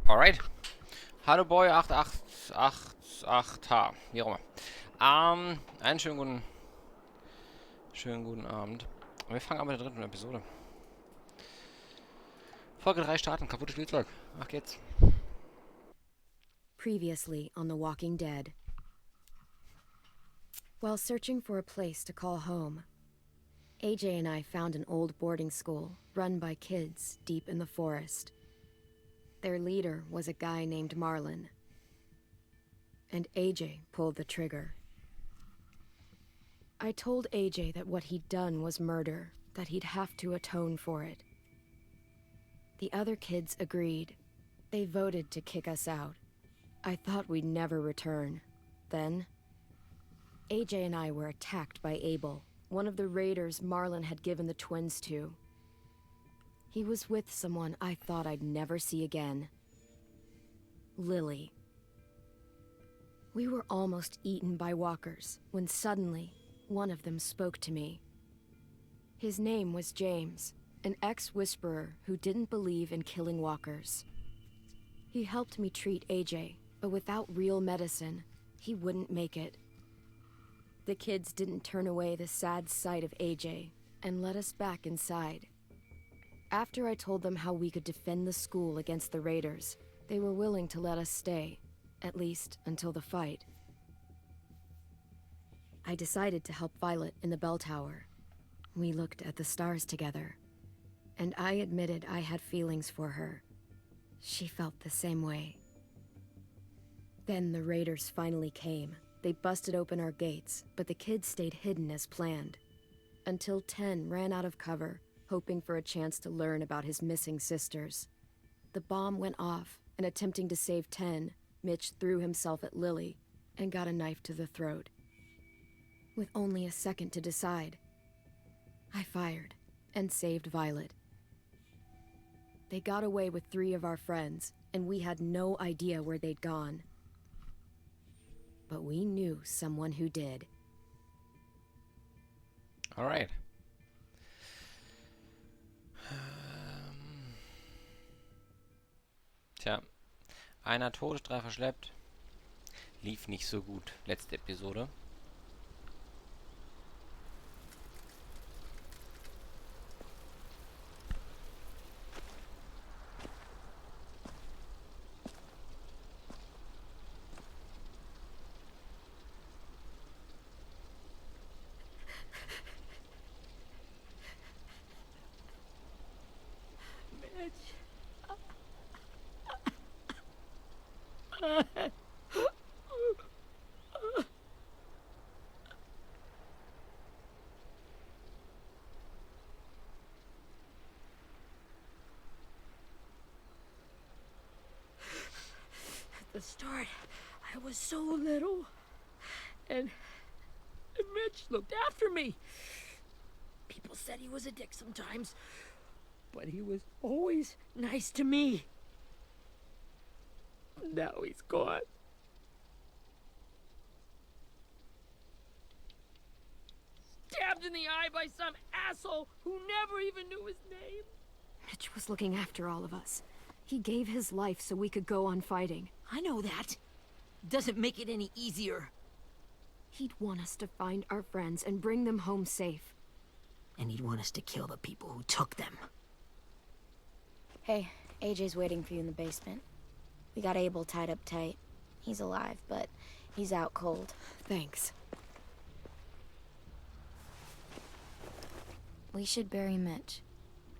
Alright. Hallo Boy 8888H. Wie auch immer. Einen schönen guten Abend. Wir fangen an mit der dritten Episode. Folge 3 starten. Kaputtes Spielzeug. Ach geht's. Previously on The Walking Dead. While searching for a place to call home, AJ and I found an old boarding school run by kids deep in the forest. Their leader was a guy named Marlon, and AJ pulled the trigger. I told AJ that what he'd done was murder, that he'd have to atone for it. The other kids agreed. They voted to kick us out. I thought we'd never return. Then, AJ and I were attacked by Abel, one of the raiders Marlon had given the twins to. He was with someone I thought I'd never see again. Lily. We were almost eaten by walkers when suddenly one of them spoke to me. His name was James, an ex-whisperer who didn't believe in killing walkers. He helped me treat AJ, but without real medicine, he wouldn't make it. The kids didn't turn away the sad sight of AJ and let us back inside. After I told them how we could defend the school against the raiders, they were willing to let us stay, at least until the fight. I decided to help Violet in the bell tower. We looked at the stars together, and I admitted I had feelings for her. She felt the same way. Then the raiders finally came. They busted open our gates, but the kids stayed hidden as planned. Until 10 ran out of cover, hoping for a chance to learn about his missing sisters. The bomb went off, and attempting to save 10, Mitch threw himself at Lily and got a knife to the throat. With only a second to decide, I fired and saved Violet. They got away with 3 of our friends, and we had no idea where they'd gone. But we knew someone who did. Alright. Tja. Einer tot, 3 verschleppt. Lief nicht so gut. Letzte Episode. At the start, I was so little, and Mitch looked after me. People said he was a dick sometimes, but he was always nice to me. Now he's gone. Stabbed in the eye by some asshole who never even knew his name. Mitch was looking after all of us. He gave his life so we could go on fighting. I know that. Doesn't make it any easier. He'd want us to find our friends and bring them home safe. And he'd want us to kill the people who took them. Hey, AJ's waiting for you in the basement. We got Abel tied up tight. He's alive, but he's out cold. Thanks. We should bury Mitch.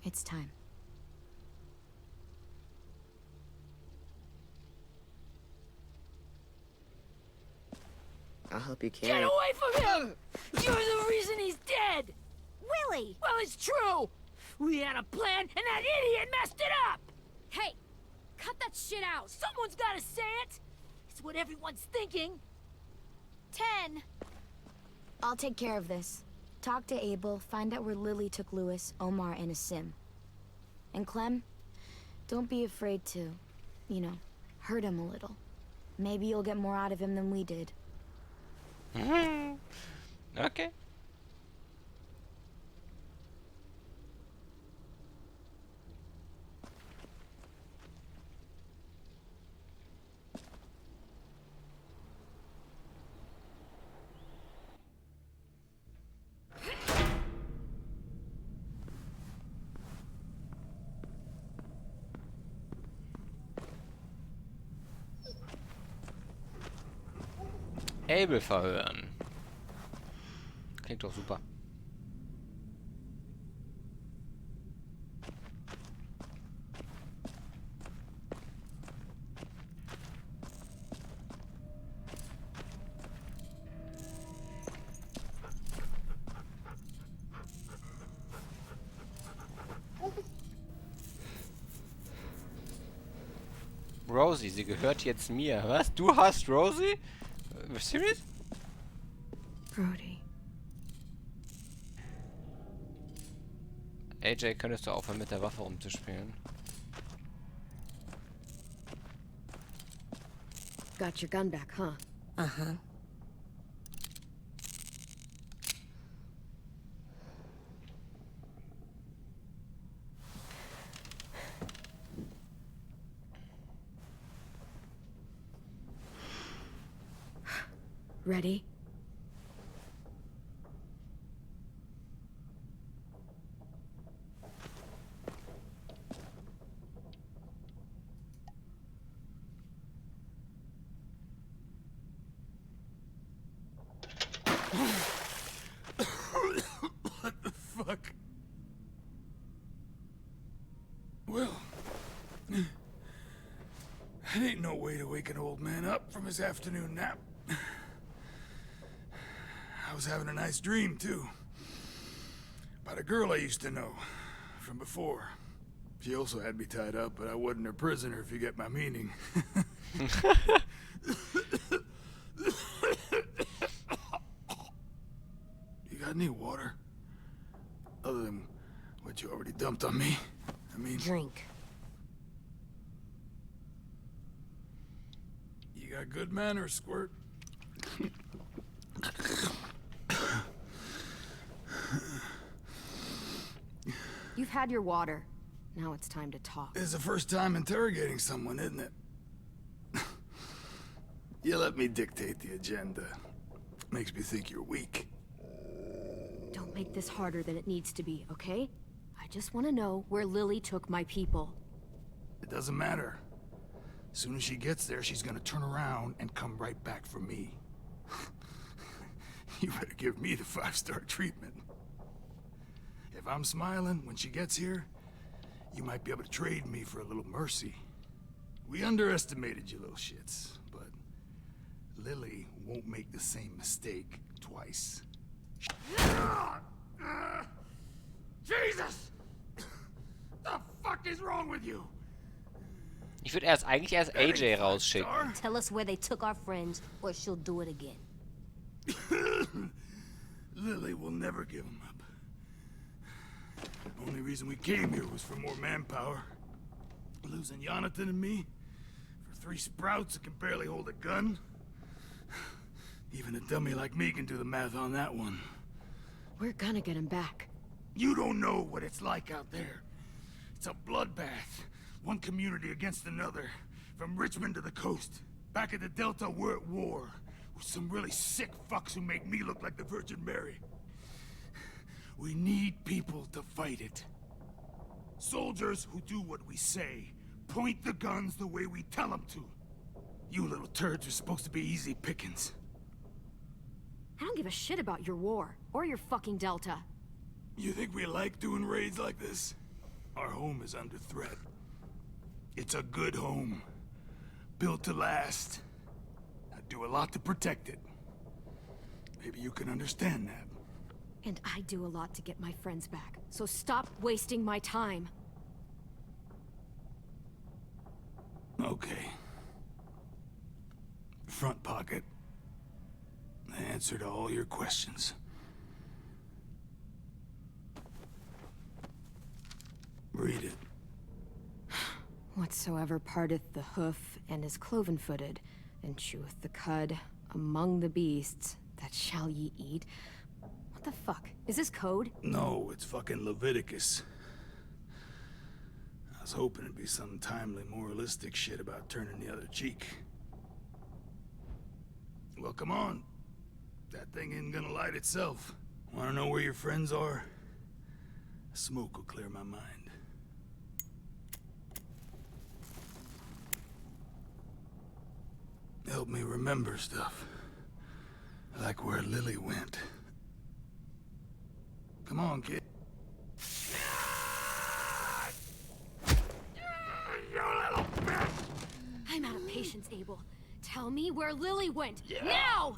It's time. I'll help you carry. Get away from him! You're the reason he's dead! Willie! Well, it's true! We had a plan, and that idiot messed it up! Hey! Cut that shit out! Someone's gotta say it! It's what everyone's thinking. 10! I'll take care of this. Talk to Abel, find out where Lily took Lewis, Omar, and Asim. And Clem, don't be afraid to, hurt him a little. Maybe you'll get more out of him than we did. Okay. Abel verhören. Klingt doch super. Rosie, sie gehört jetzt mir. Was? Du hast Rosie? Serious? Brody. AJ, könntest du aufhören mit der Waffe rumzuspielen? Got your gun back, huh? Uh-huh. Ready? What the fuck? Well, that ain't no way to wake an old man up from his afternoon nap. I was having a nice dream, too. About a girl I used to know from before. She also had me tied up, but I wasn't her prisoner, if you get my meaning. You got any water? Other than what you already dumped on me? I mean... Drink. You got good manners, Squirt. You've had your water. Now it's time to talk. It's the first time interrogating someone, isn't it? You let me dictate the agenda. Makes me think you're weak. Don't make this harder than it needs to be, okay? I just want to know where Lily took my people. It doesn't matter. As soon as she gets there, she's gonna turn around and come right back for me. You better give me the 5-star treatment. If I'm smiling when she gets here, you might be able to trade me for a little mercy. We underestimated you little shits, but Lily won't make the same mistake twice. Jesus! The fuck is wrong with you? Ich würde eigentlich erst AJ rausschicken. Tell us where they took our friends, or she'll do it again. Lily will never give him up. Only reason we came here was for more manpower. Losing Jonathan and me for 3 sprouts that can barely hold a gun. Even a dummy like me can do the math on that one. We're gonna get him back. You don't know what it's like out there. It's a bloodbath. One community against another. From Richmond to the coast. Back at the Delta, we're at war. With some really sick fucks who make me look like the Virgin Mary. We need people to fight it. Soldiers who do what we say. Point the guns the way we tell them to. You little turds are supposed to be easy pickings. I don't give a shit about your war, or your fucking Delta. You think we like doing raids like this? Our home is under threat. It's a good home. Built to last. I do a lot to protect it. Maybe you can understand that. And I do a lot to get my friends back, so stop wasting my time. Okay. Front pocket. The answer to all your questions. Read it. Whatsoever parteth the hoof and is cloven-footed, and cheweth the cud among the beasts, that shall ye eat. What the fuck? Is this code? No, it's fucking Leviticus. I was hoping it'd be some timely moralistic shit about turning the other cheek. Well, come on. That thing ain't gonna light itself. Wanna know where your friends are? Smoke will clear my mind. Help me remember stuff. Like where Lily went. Come on, kid. You little bitch! I'm out of patience, Abel. Tell me where Lily went. Now!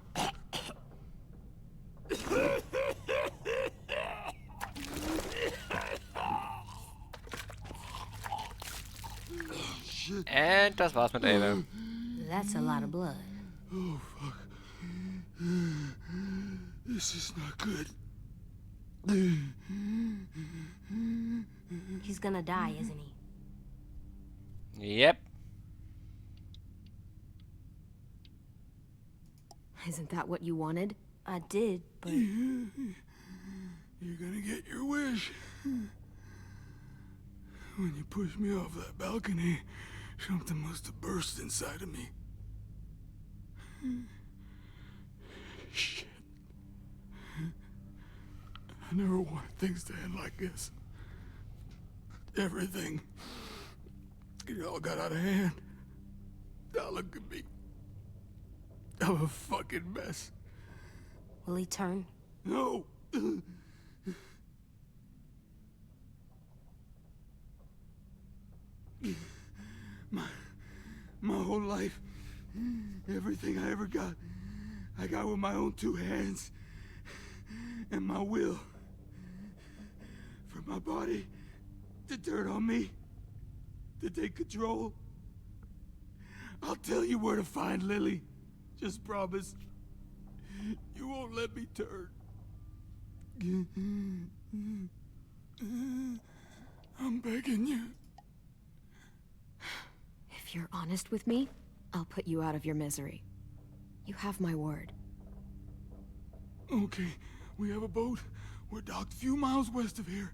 Und das war's mit Abel. That's a lot of blood. Oh, fuck. This is not good. He's gonna die, isn't he? Yep. Isn't that what you wanted? I did, but You're gonna get your wish. When you pushed me off that balcony, something must have burst inside of me. Shit. I never wanted things to end like this. Everything. It all got out of hand. Now look at me. I'm a fucking mess. will he turn? No. My whole life, everything I ever got, I got with my own two hands and my will. For my body to turn on me, to take control. I'll tell you where to find Lily. Just promise. You won't let me turn. I'm begging you. If you're honest with me, I'll put you out of your misery. You have my word. Okay, we have a boat. We're docked a few miles west of here,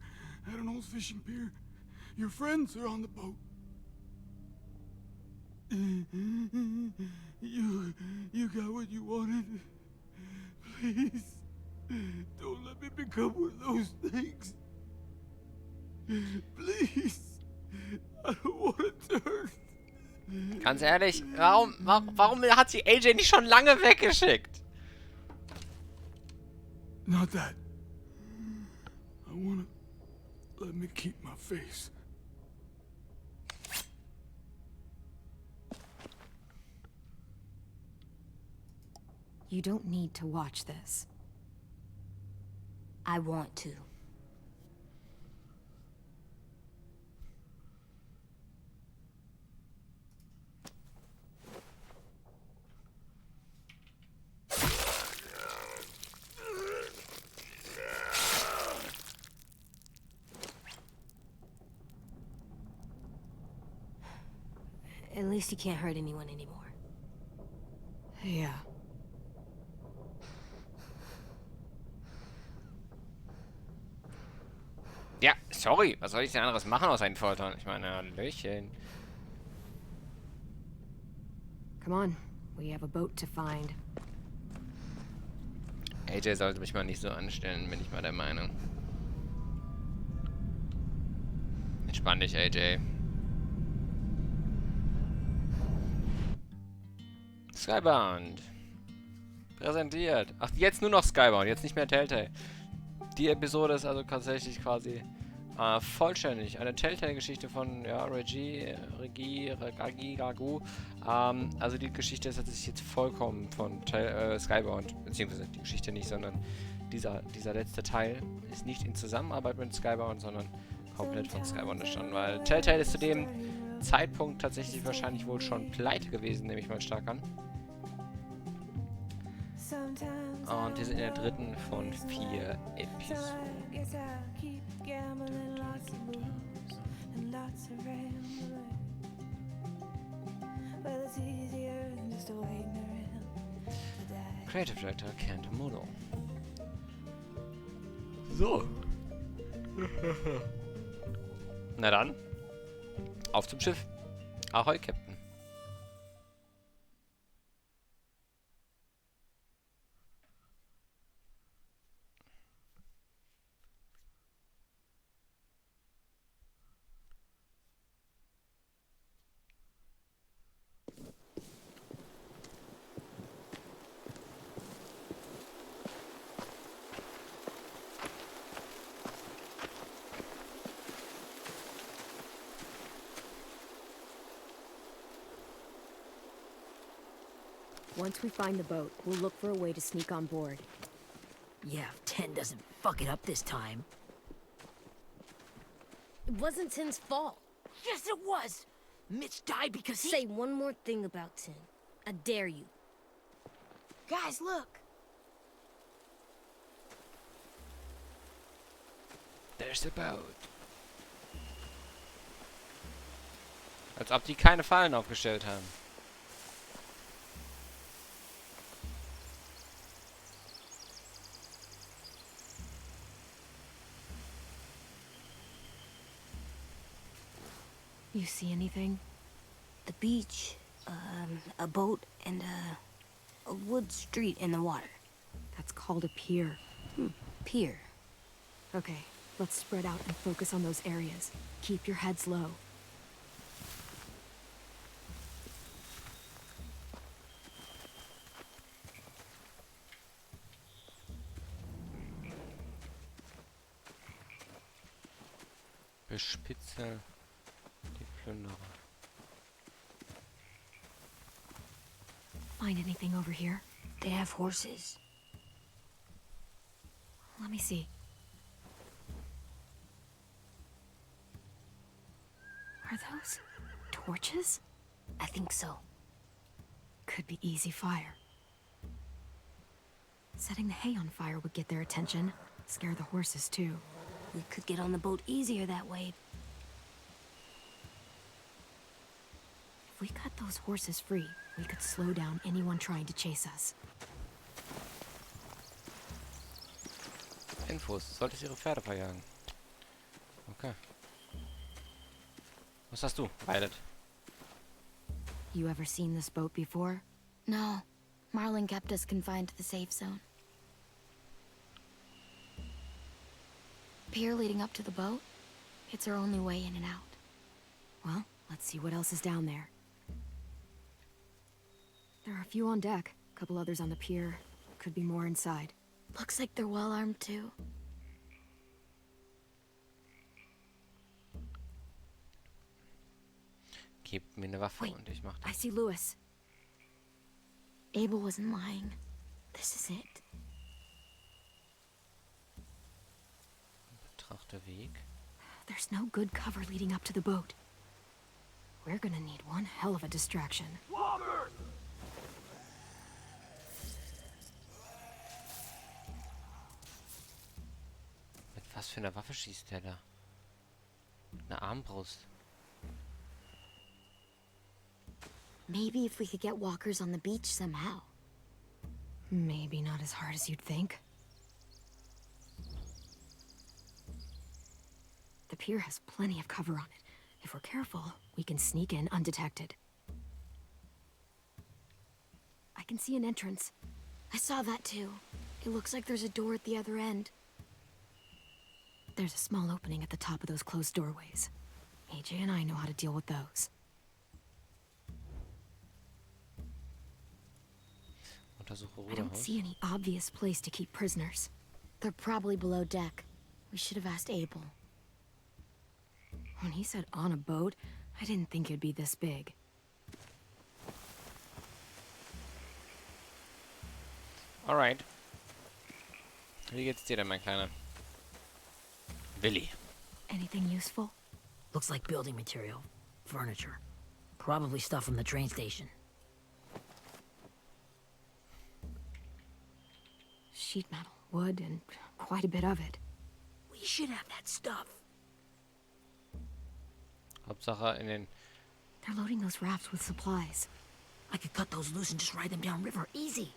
at an old fishing pier. Your friends are on the boat. You got what you wanted. Please, don't let me become one of those things. Please, I don't want to turn. Ganz ehrlich, warum hat sie AJ nicht schon lange weggeschickt? Not that. I wanna let me keep my face. You don't need to watch this. I want to. At least he can't hurt anyone anymore. Yeah. Ja, sorry. Was soll ich denn anderes machen aus einen Foltern? Ich meine, Hallöchen. Come on. We have a boat to find. AJ sollte mich mal nicht so anstellen, bin ich mal der Meinung. Entspann dich, AJ. Skybound. Präsentiert. Ach, jetzt nur noch Skybound, jetzt nicht mehr Telltale. Die Episode ist also tatsächlich quasi vollständig. Eine Telltale-Geschichte von Ragu. Also die Geschichte ist tatsächlich jetzt vollkommen von Skybound. Beziehungsweise die Geschichte nicht, sondern dieser letzte Teil ist nicht in Zusammenarbeit mit Skybound, sondern komplett von Skybound entstanden. Weil Telltale ist zu dem Zeitpunkt tatsächlich wahrscheinlich wohl schon pleite gewesen, nehme ich mal stark an. Und wir sind in der dritten von 4 Episoden. Creative Director Kent Mono. So. Na dann. Auf zum Schiff. Ahoi, Captain. Once we find the boat, we'll look for a way to sneak on board. Yeah, if 10 doesn't fuck it up this time. It wasn't Tin's fault. Yes, it was! Mitch died because he— Say one more thing about Tin. I dare you. Guys, look. There's the boat. Als ob die keine Fallen aufgestellt haben. You see anything? The beach, a boat, and a wood street in the water. That's called a pier. Pier. Okay, let's spread out and focus on those areas. Keep your heads low. Bespitze die Plünderer. Find anything over here? They have horses. Let me see. Are those torches? I think so. Could be easy fire. Setting the hay on fire would get their attention. Scare the horses, too. We could get on the boat easier that way. If we cut those horses free, we could slow down anyone trying to chase us. Infos. Solltest ihre Pferde verjagen. Okay. Was hast du, Violet? You ever seen this boat before? No. Marlin kept us confined to the safe zone. Pier leading up to the boat? It's our only way in and out. Well, let's see what else is down there. There are a few on deck, a couple others on the pier. Could be more inside. Looks like they're well armed too. Gib mir eine Waffe Wait, und ich mach I das. see Lewis. Abel wasn't lying. This is it. Betrachte Weg. There's no good cover leading up to the boat. We're gonna need one hell of a distraction. Mit was für einer Waffe schießt der da? Eine Armbrust. Maybe if we could get walkers on the beach somehow. Maybe not as hard as you'd think. The pier has plenty of cover on it. If we're careful, we can sneak in undetected. I can see an entrance. I saw that too. It looks like there's a door at the other end. There's a small opening at the top of those closed doorways. AJ and I know how to deal with those. Untersuche I don't Ruderhaus. see any obvious place to keep prisoners. They're probably below deck. We should have asked Abel. When he said on a boat, I didn't think it'd be this big. Alright. Wie geht's dir denn, mein Kleiner? Willi. Anything useful? Looks like building material. Furniture. Probably stuff from the train station. Sheet metal, wood, and quite a bit of it. We should have that stuff. Hauptsache in den... They're loading those rafts with supplies. I could cut those loose and just ride them downriver. Easy.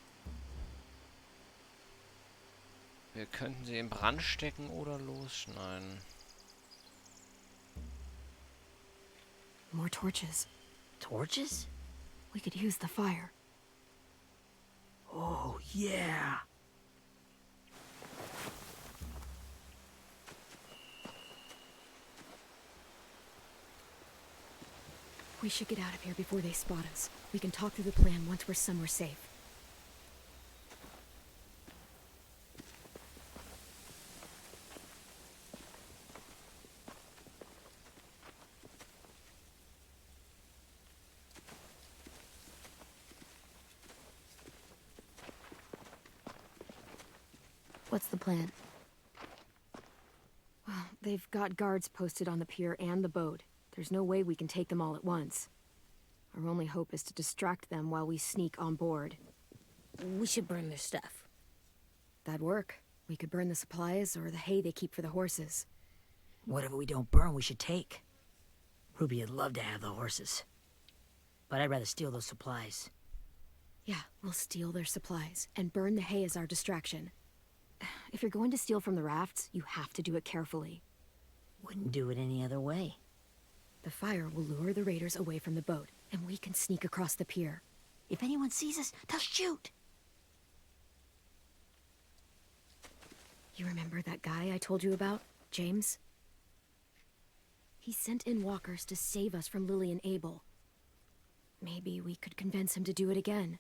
Wir könnten sie in Brand stecken oder losschneiden. More torches. Torches? We could use the fire. Oh, yeah. We should get out of here before they spot us. We can talk through the plan once we're somewhere safe. What's the plan? Well, they've got guards posted on the pier and the boat. There's no way we can take them all at once. Our only hope is to distract them while we sneak on board. We should burn their stuff. That'd work. We could burn the supplies or the hay they keep for the horses. Whatever we don't burn, we should take. Ruby would love to have the horses. But I'd rather steal those supplies. Yeah, we'll steal their supplies and burn the hay as our distraction. If you're going to steal from the rafts, you have to do it carefully. Wouldn't do it any other way. The fire will lure the raiders away from the boat, and we can sneak across the pier. If anyone sees us, they'll shoot. You remember that guy I told you about, James? He sent in walkers to save us from Lily and Abel. Maybe we could convince him to do it again.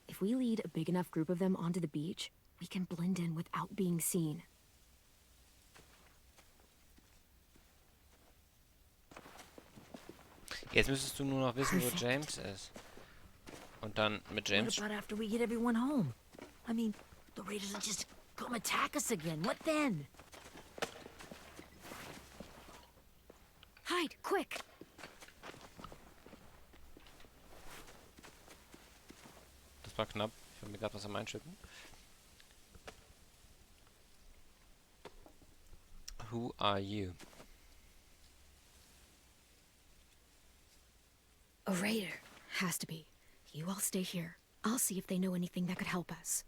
If we lead a big enough group of them onto the beach, we can blend in without being seen. Jetzt müsstest du nur noch wissen, wo James ist. Und dann mit James... What about after we get everyone home? I mean, the raiders will just come attack us again. What then? Hide, quick! Das war knapp. Ich will mir gerade was am Einschütten. Who are you? A raider. Has to be. You all stay here. I'll see if they know anything that could help us.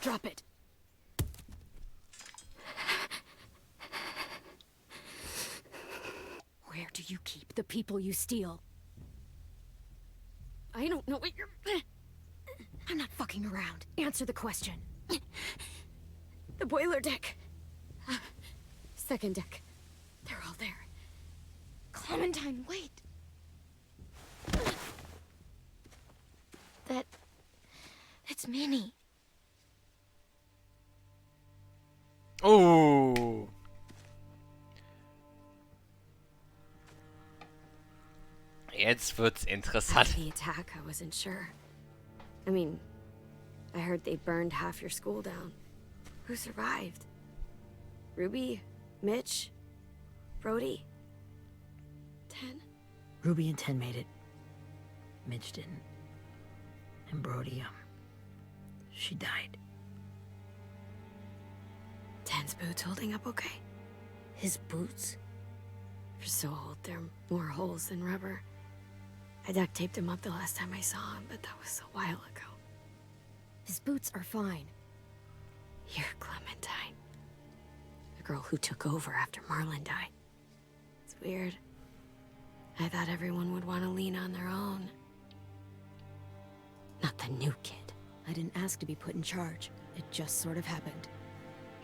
Drop it. Where do you keep the people you steal? I don't know what you're... I'm not fucking around. Answer the question. The boiler deck. Second deck. They're all there. Clementine, wait. It's Minnie. Oh! Jetzt wird's interessant. After the attack, I wasn't sure. I mean, I heard they burned half your school down. Who survived? Ruby? Mitch? Brody? 10? Ruby and 10 made it. Mitch didn't. And Brody, she died. 10's boots holding up okay? His boots? They're so old, there are more holes than rubber. I duct taped him up the last time I saw him, but that was a while ago. His boots are fine. You're Clementine. The girl who took over after Marlon died. It's weird. I thought everyone would want to lean on their own. Not the new kid. I didn't ask to be put in charge. It just sort of happened.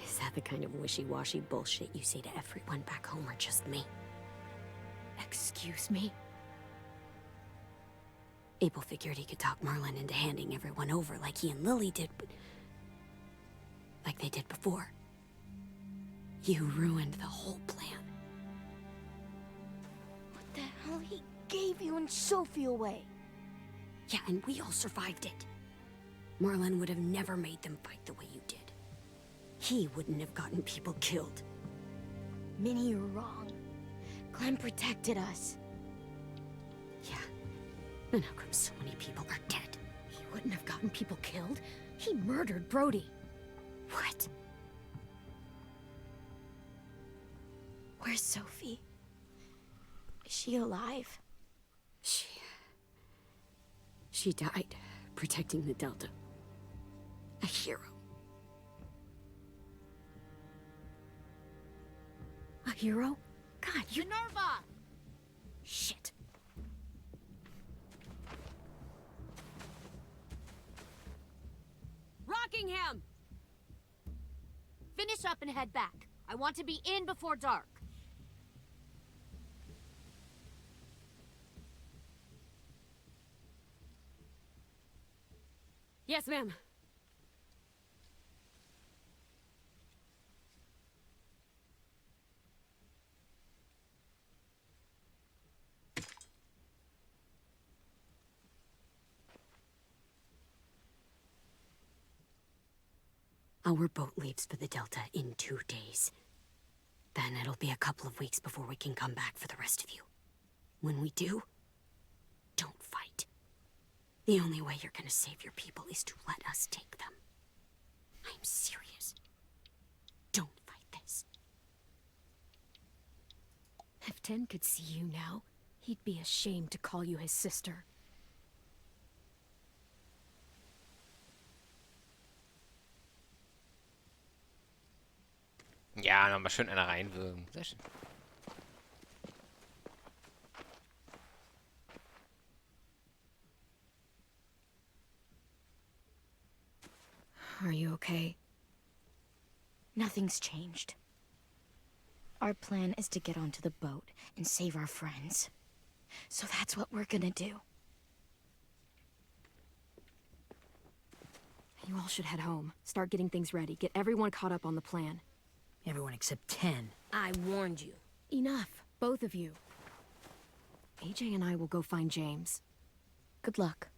Is that the kind of wishy-washy bullshit you say to everyone back home or just me? Excuse me? Abel figured he could talk Marlon into handing everyone over like he and Lily did, but... like they did before. You ruined the whole plan. What the hell? He gave you and Sophie away. Yeah, and we all survived it. Marlon would have never made them fight the way you did. He wouldn't have gotten people killed. Minnie, you're wrong. Clem protected us. Yeah. And how come so many people are dead? He wouldn't have gotten people killed. He murdered Brody. What? Where's Sophie? Is she alive? She died protecting the Delta. A hero. A hero? God, you... Minerva! Shit. Rockingham! Finish up and head back. I want to be in before dark. Yes, ma'am. Our boat leaves for the Delta in 2 days. Then it'll be a couple of weeks before we can come back for the rest of you. When we do, don't fight. The only way you're gonna save your people is to let us take them. I'm serious. Don't fight this. If Tin could see you now, he'd be ashamed to call you his sister. Ja, nochmal schön einer reinwürgen. Sehr schön. Are you okay? Nothing's changed. Our plan is to get onto the boat and save our friends. So that's what we're gonna do. You all should head home. Start getting things ready. Get everyone caught up on the plan. Everyone except 10. I warned you. Enough, both of you. AJ and I will go find James. Good luck.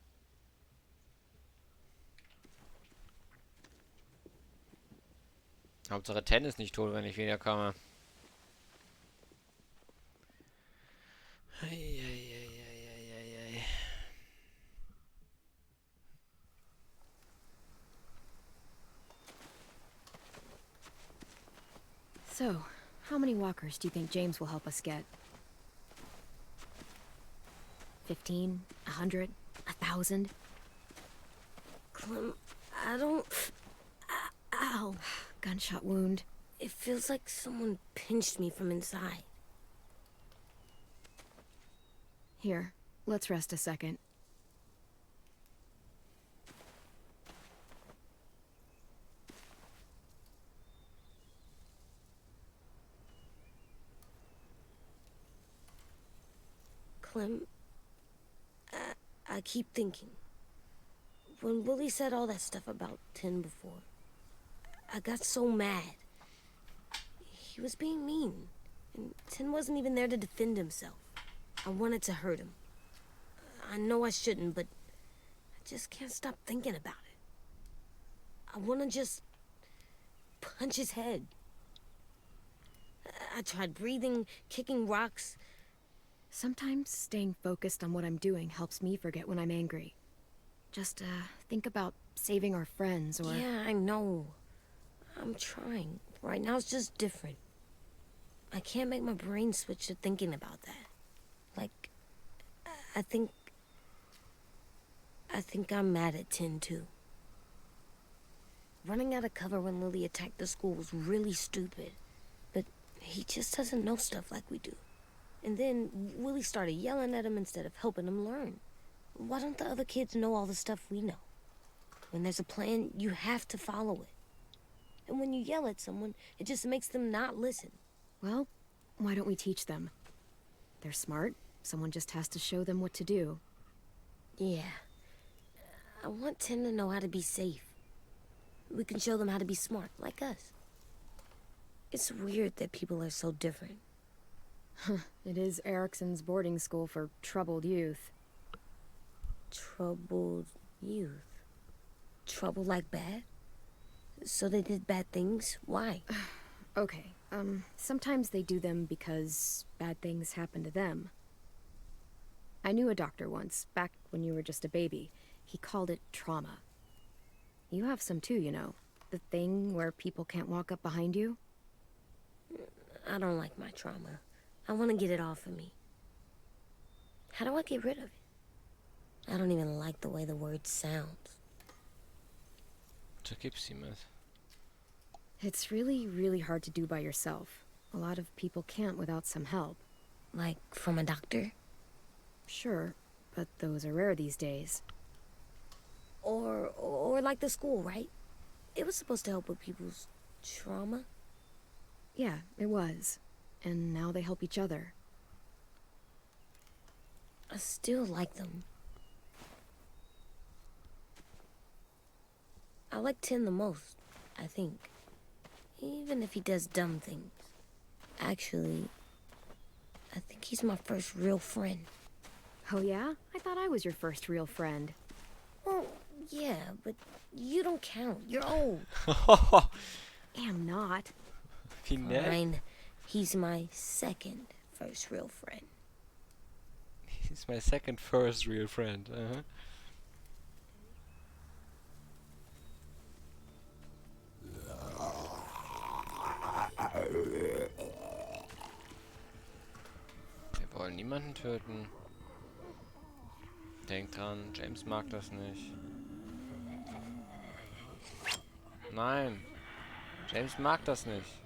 Hauptsache Ten ist nicht tot, wenn ich wiederkomme. Eieieiei. So, how many walkers do you think James will help us get? 15? 100? 1,000? Clem, I don't... Ow. Gunshot wound. It feels like someone pinched me from inside. Here, let's rest a second. Clem, I keep thinking. When Willie said all that stuff about Tin before, I got so mad. He was being mean, and Tin wasn't even there to defend himself. I wanted to hurt him. I know I shouldn't, but I just can't stop thinking about it. I want to just punch his head. I tried breathing, kicking rocks. Sometimes staying focused on what I'm doing helps me forget when I'm angry. Just, think about saving our friends or... Yeah, I know. I'm trying. Right now it's just different. I can't make my brain switch to thinking about that. Like, I think I'm mad at Tin, too. Running out of cover when Lily attacked the school was really stupid. But he just doesn't know stuff like we do. And then Willie started yelling at him instead of helping him learn. Why don't the other kids know all the stuff we know? When there's a plan, you have to follow it. And when you yell at someone, it just makes them not listen. Well, why don't we teach them? They're smart. Someone just has to show them what to do. Yeah. I want Tin to know how to be safe. We can show them how to be smart, like us. It's weird that people are so different. It is Erickson's boarding school for troubled youth. Troubled youth? Trouble like bad? So they did bad things? Why? Okay, sometimes they do them because bad things happen to them. I knew a doctor once, back when you were just a baby. He called it trauma. You have some too, you know. The thing where people can't walk up behind you. I don't like my trauma. I want to get it off of me. How do I get rid of it? I don't even like the way the word sounds. Så gibt's ihm es. It's really, really hard to do by yourself. A lot of people can't without some help. Like, from a doctor? Sure, but those are rare these days. Or like the school, right? It was supposed to help with people's trauma. Yeah, it was. And now they help each other. I still like them. I like Tin the most, I think. Even if he does dumb things. Actually, I think he's my first real friend. Oh yeah? I thought I was your first real friend. Well, Yeah, but you don't count. You're old. Am not. Wie nett. Fine. He's my second first real friend. He's my second first real friend. Aha. Wir wollen niemanden töten. Denkt dran, James mag das nicht. Nein. James mag das nicht.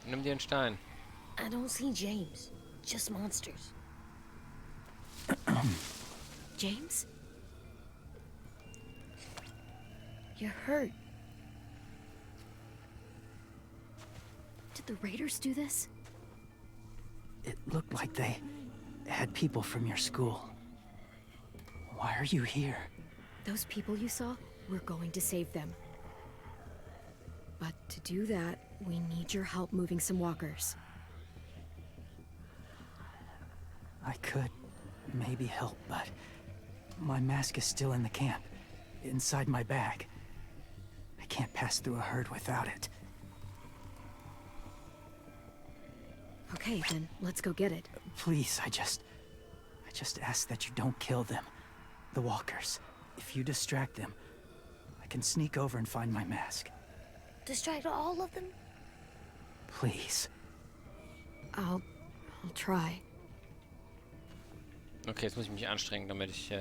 Nimm dir einen Stein. I don't see James. Just monsters. James? You're hurt. Did the raiders do this? It looked like they had people from your school. Why are you here? Those people you saw, we're going to save them. But to do that, we need your help moving some walkers. I could maybe help, but my mask is still in the camp, inside my bag. I can't pass through a herd without it. Okay, then let's go get it. Please, I just ask that you don't kill them. The walkers. If you distract them, I can sneak over and find my mask. Distract all of them? Please. I'll try. Okay, jetzt muss ich mich anstrengen, damit ich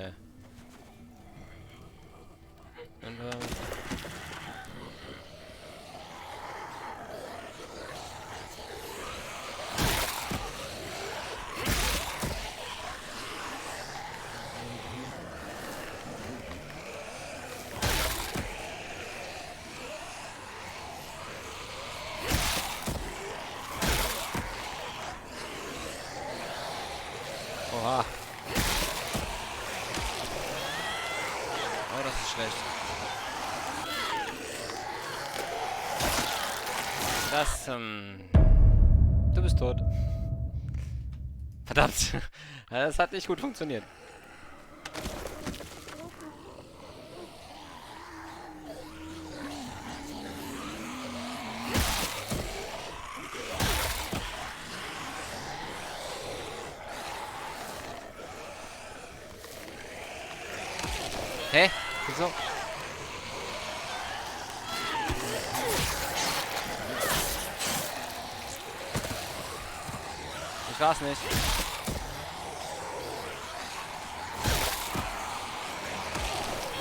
Oha. Oh, das ist schlecht. Das, du bist tot. Verdammt. Das hat nicht gut funktioniert. Hä? Wieso? Ich war's nicht.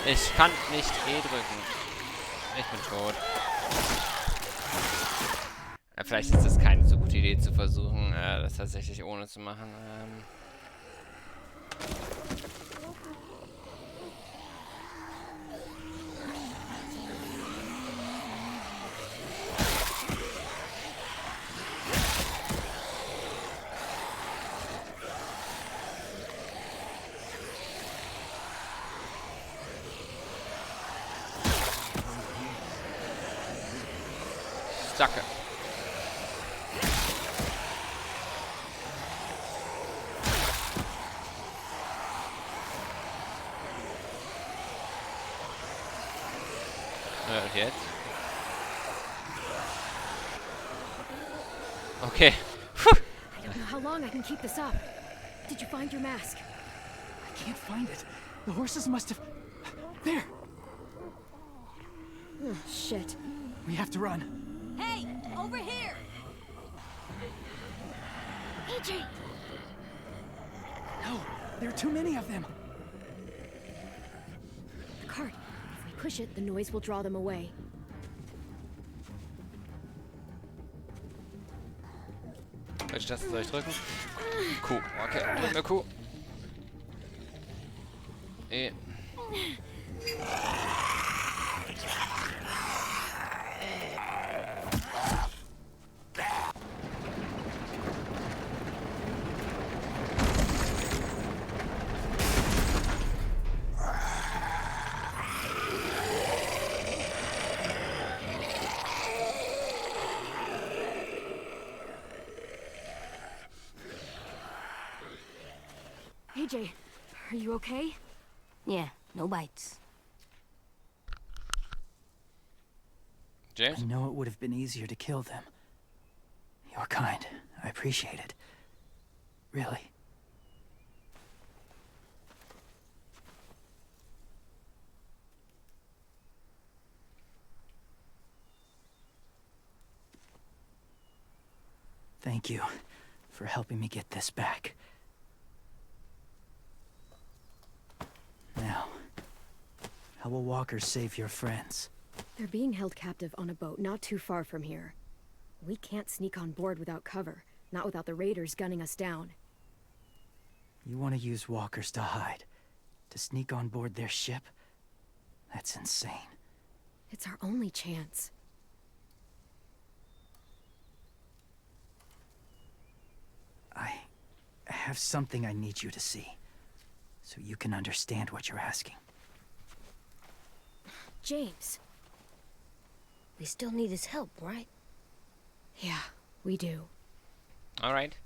Ich kann nicht E drücken. Ich bin tot. Vielleicht ist das keine so gute Idee zu versuchen, das tatsächlich ohne zu machen. Sacke. Und jetzt? Okay. Puh. I don't know how long I can keep this up. Did you find your mask? I can't find it. The horses must have... There! Oh, shit. We have to run. Hey, over here! AJ! No, there are too many of them. The cart. If we push it, the noise will draw them away. Welche Taste soll ich drücken? Q. Okay, drücken wir Q. E. AJ, are you okay? Yeah, no bites. James? I know it would have been easier to kill them. You're kind. I appreciate it. Really. Thank you for helping me get this back. Now, how will walkers save your friends? They're being held captive on a boat not too far from here. We can't sneak on board without cover, not without the raiders gunning us down. You want to use walkers to hide? To sneak on board their ship? That's insane. It's our only chance. I have something I need you to see, so you can understand what you're asking. James. We still need his help, right? Yeah, we do. Alright.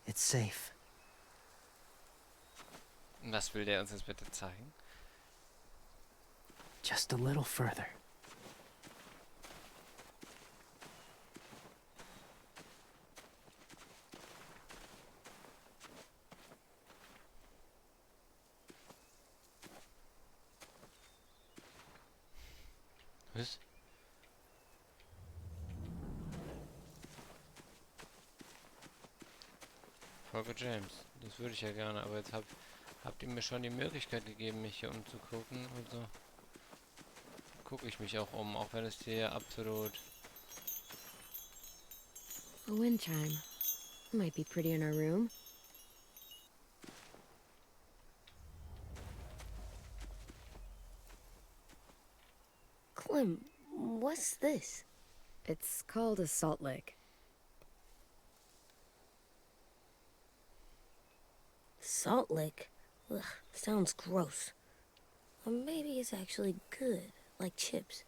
It's safe. Was will der uns jetzt bitte zeigen? Just a little further. Was? Folge James. Das würde ich ja gerne, aber jetzt habt ihr mir schon die Möglichkeit gegeben, mich hier umzugucken. Also gucke ich mich auch um, auch wenn es hier absolut... A wind chime. Might be pretty in our room. Clem, what's this? It's called a salt lick. Salt lick? Ugh, sounds gross. Or maybe it's actually good, like chips.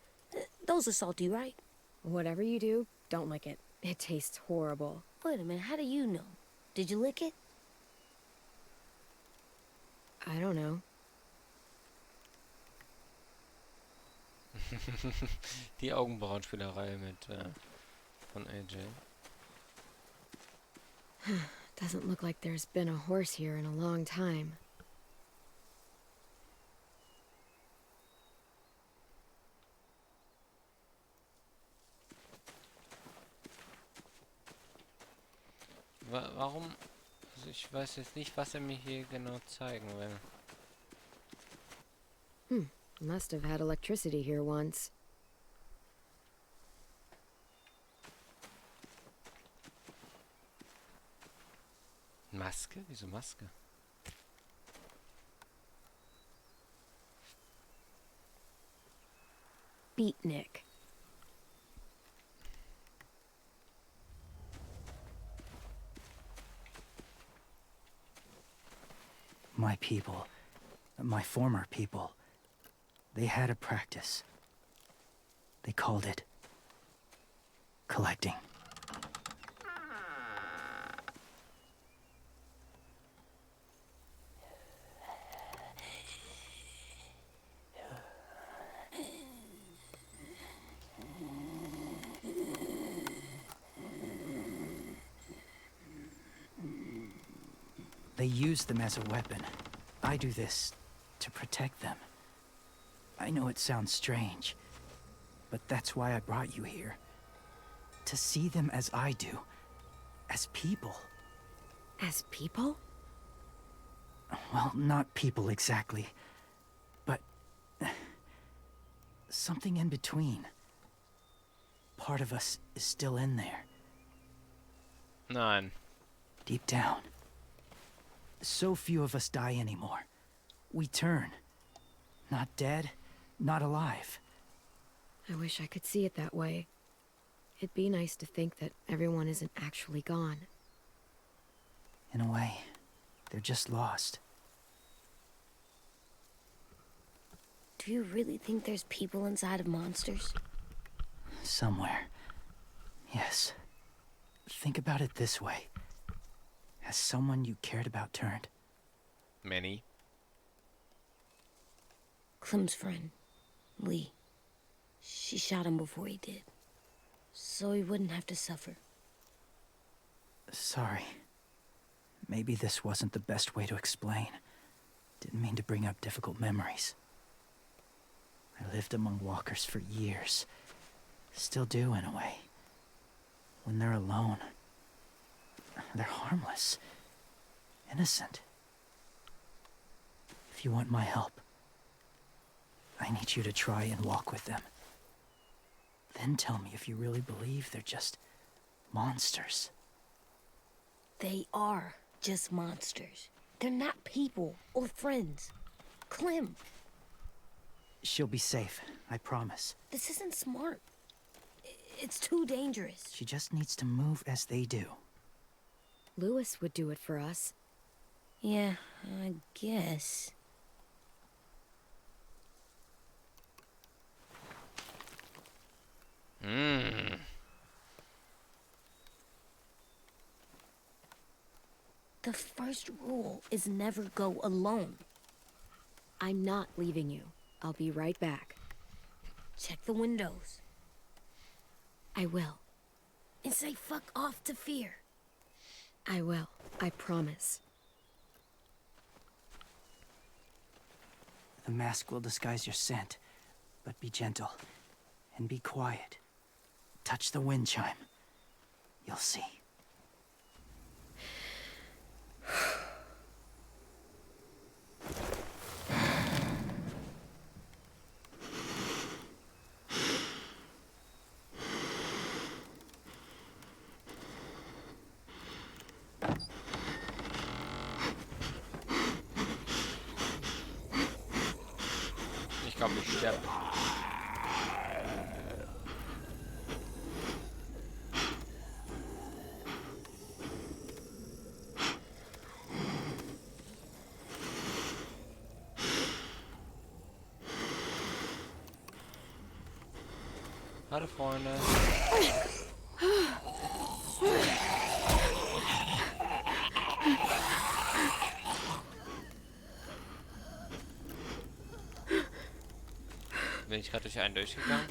Those are salty, right? Whatever you do, don't lick it. It tastes horrible. Wait a minute, how do you know? Did you lick it? I don't know. Die Augenbrauenspielerei mit von AJ. Doesn't look like there's been a horse here in a long time. Warum? Also ich weiß jetzt nicht, was er mir hier genau zeigen will. Must have had electricity here once. Maske? Wieso Maske? Beatnik. My people, my former people, they had a practice. They called it collecting. They use them as a weapon. I do this to protect them. I know it sounds strange, but that's why I brought you here. To see them as I do. As people. As people? Well, not people exactly, but something in between. Part of us is still in there. Nein. Deep down. So few of us die anymore. We turn. Not dead, not alive. I wish I could see it that way. It'd be nice to think that everyone isn't actually gone. In a way, they're just lost. Do you really think there's people inside of monsters? Somewhere. Yes. Think about it this way. Has someone you cared about turned? Many. Clem's friend, Lee. She shot him before he did. So he wouldn't have to suffer. Sorry. Maybe this wasn't the best way to explain. Didn't mean to bring up difficult memories. I lived among walkers for years. Still do, in a way. When they're alone, they're harmless. Innocent. If you want my help, I need you to try and walk with them. Then tell me if you really believe they're just monsters. They are just monsters. They're not people or friends. Clem, She'll be safe, I promise. this isn't smart. It's too dangerous. She just needs to move as they do. Lewis would do it for us. Yeah, I guess. The first rule is never go alone. I'm not leaving you. I'll be right back. Check the windows. I will. And say fuck off to Fear. I will. I promise. The mask will disguise your scent, but be gentle and be quiet. Touch the wind chime. You'll see. Ich glaube, ich sterbe. Hallo Freunde. Bin ich gerade durch einen durchgegangen?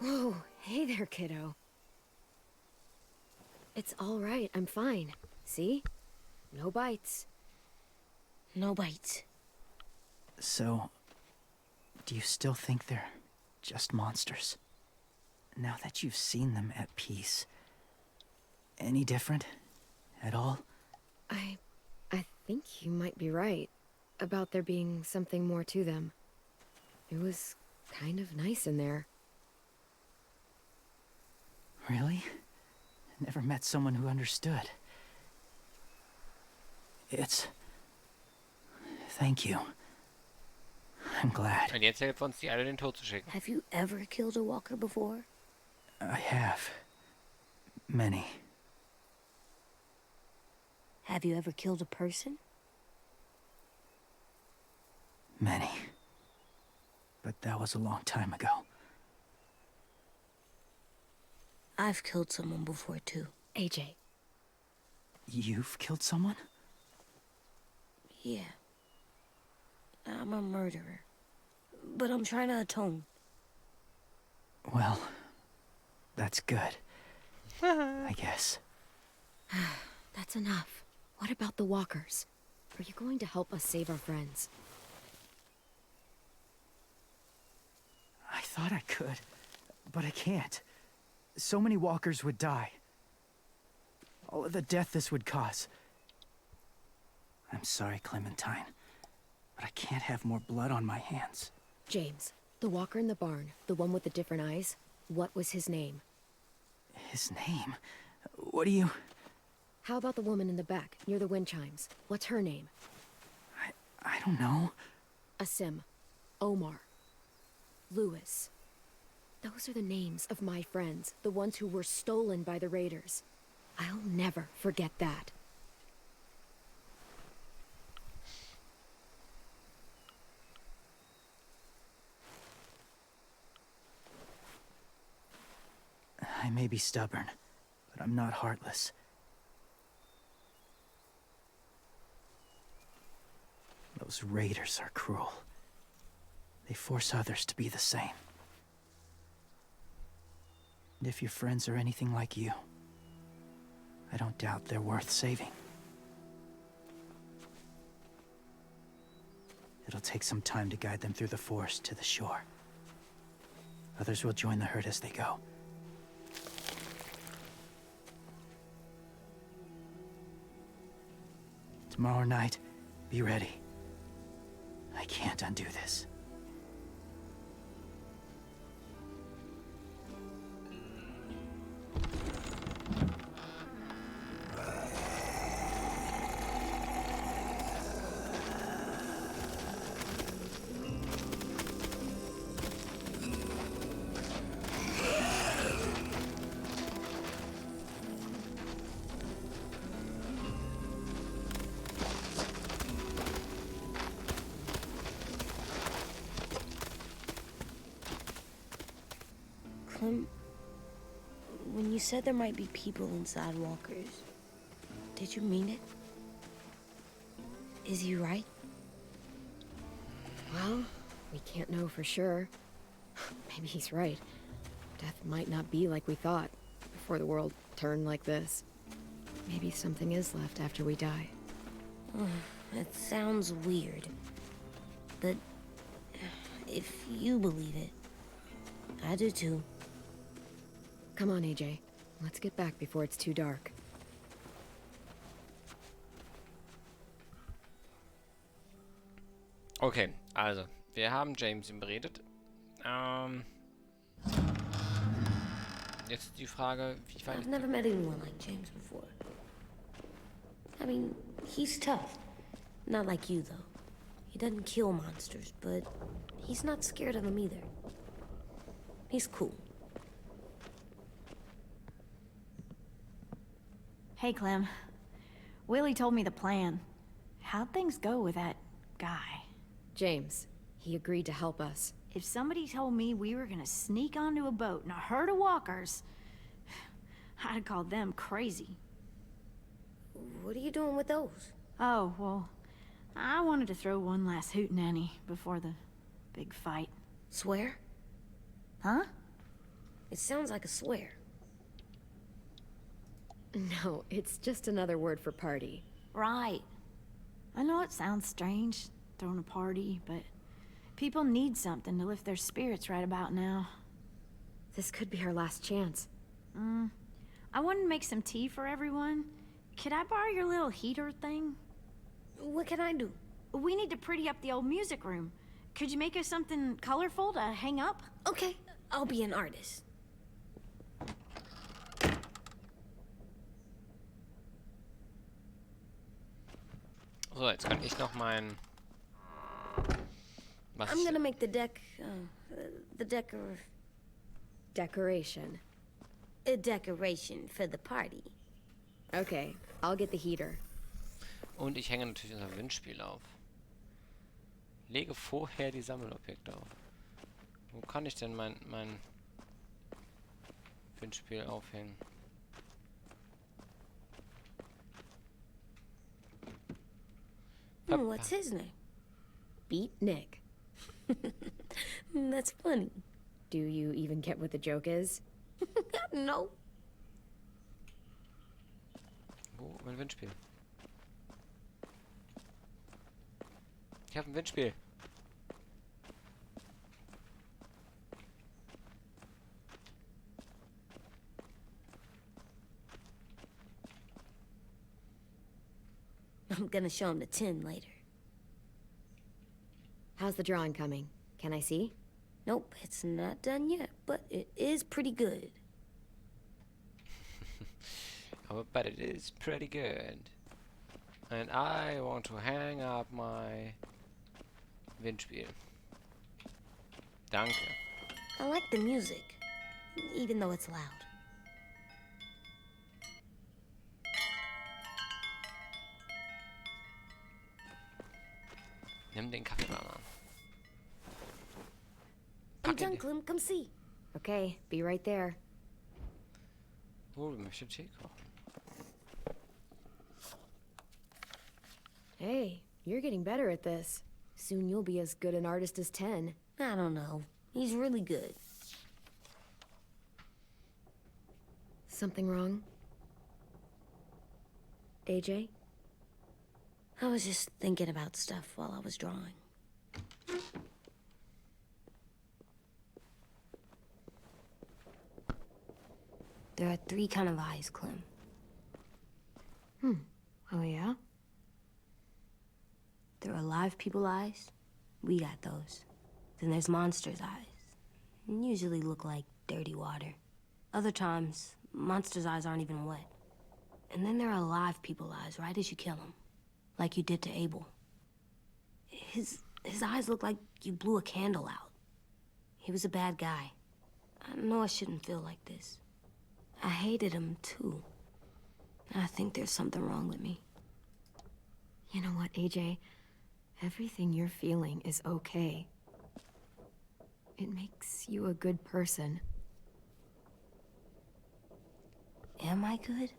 Whoa, hey there, kiddo. It's all right. I'm fine. See? No bites. No bites. So, do you still think they're just monsters? Now that you've seen them at peace, any different at all? I think you might be right about there being something more to them. It was kind of nice in there. Really? Never met someone who understood. Thank you. I'm glad. Und jetzt hilft uns, die alle den Tod zu schicken. Have you ever killed a walker before? I have. Many. Have you ever killed a person? Many. But that was a long time ago. I've killed someone before, too. AJ. You've killed someone? Yeah. I'm a murderer. But I'm trying to atone. Well, that's good. I guess. That's enough. What about the walkers? Are you going to help us save our friends? I thought I could, but I can't. So many walkers would die. All of the death this would cause. I'm sorry, Clementine, but I can't have more blood on my hands. James, the walker in the barn, the one with the different eyes, what was his name? His name? What do you... How about the woman in the back, near the wind chimes? What's her name? I don't know. Asim. Omar. Lewis. Those are the names of my friends, the ones who were stolen by the raiders. I'll never forget that. I may be stubborn, but I'm not heartless. Those raiders are cruel. They force others to be the same. And if your friends are anything like you, I don't doubt they're worth saving. It'll take some time to guide them through the forest to the shore. Others will join the herd as they go. Tomorrow night, be ready. I can't undo this. Clem, when you said there might be people inside walkers, did you mean it? Is he right? Well, we can't know for sure. Maybe he's right. Death might not be like we thought, before the world turned like this. Maybe something is left after we die. It sounds weird. But if you believe it, I do too. Come on, AJ. Let's get back before it's too dark. Okay, also, wir haben James überredet. Jetzt die Frage, wie weit... I've never met anyone like James before. I mean, he's tough. Not like you, though. He doesn't kill monsters, but he's not scared of them either. He's cool. Hey, Clem. Willie told me the plan. How'd things go with that guy? James, he agreed to help us. If somebody told me we were gonna sneak onto a boat in a herd of walkers, I'd call them crazy. What are you doing with those? Oh, well, I wanted to throw one last hootenanny before the big fight. Swear? Huh? It sounds like a swear. No, it's just another word for party. Right. I know it sounds strange, throwing a party, but people need something to lift their spirits right about now. This could be our last chance. I wanted to make some tea for everyone. Could I borrow your little heater thing? What can I do? We need to pretty up the old music room. Could you make us something colorful to hang up? Okay, I'll be an artist. So, jetzt kann ich noch Was I'm gonna make the Decoration. a decoration for the party. Okay, I'll get the heater. Und ich hänge natürlich unser Windspiel auf. Lege vorher die Sammelobjekte auf. Wo kann ich denn mein Windspiel aufhängen? What's his name? Beat Nick. That's funny. Do you even get what the joke is? No. Wo? Mein Windspiel. Ich habe ein Windspiel. I'm gonna show him the tin later. How's the drawing coming? Can I see? Nope, it's not done yet, but it is pretty good. But it is pretty good. And I want to hang up my Windspiel. Danke. I like the music, even though it's loud. Nimm den Kaffeebecher. I'm done, Clem. Come see. Okay, be right there. Oh, du möchtest Tee kochen. Hey, you're getting better at this. Soon you'll be as good an artist as 10. I don't know. He's really good. Something wrong? AJ? I was just thinking about stuff while I was drawing. There are 3 kind of eyes, Clem. Oh, yeah? There are live people eyes. We got those. Then there's monsters' eyes. Usually look like dirty water. Other times, monsters' eyes aren't even wet. And then there are live people eyes, right as you kill them. Like you did to Abel. His eyes look like you blew a candle out. He was a bad guy. I know I shouldn't feel like this. I hated him, too. I think there's something wrong with me. You know what, AJ? Everything you're feeling is okay. It makes you a good person. Am I good?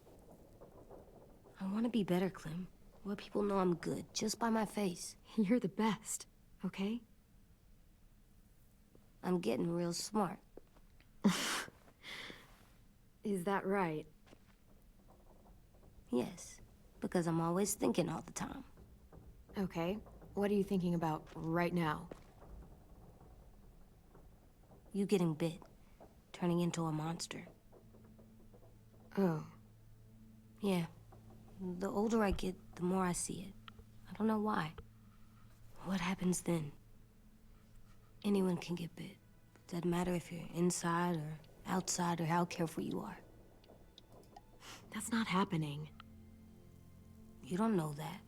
I want to be better, Clem. Let people know I'm good, just by my face. You're the best, okay? I'm getting real smart. Is that right? Yes, because I'm always thinking all the time. Okay, what are you thinking about right now? You getting bit, turning into a monster. Oh. Yeah. The older I get, the more I see it. I don't know why. What happens then? Anyone can get bit. Doesn't matter if you're inside or outside or how careful you are. That's not happening. You don't know that.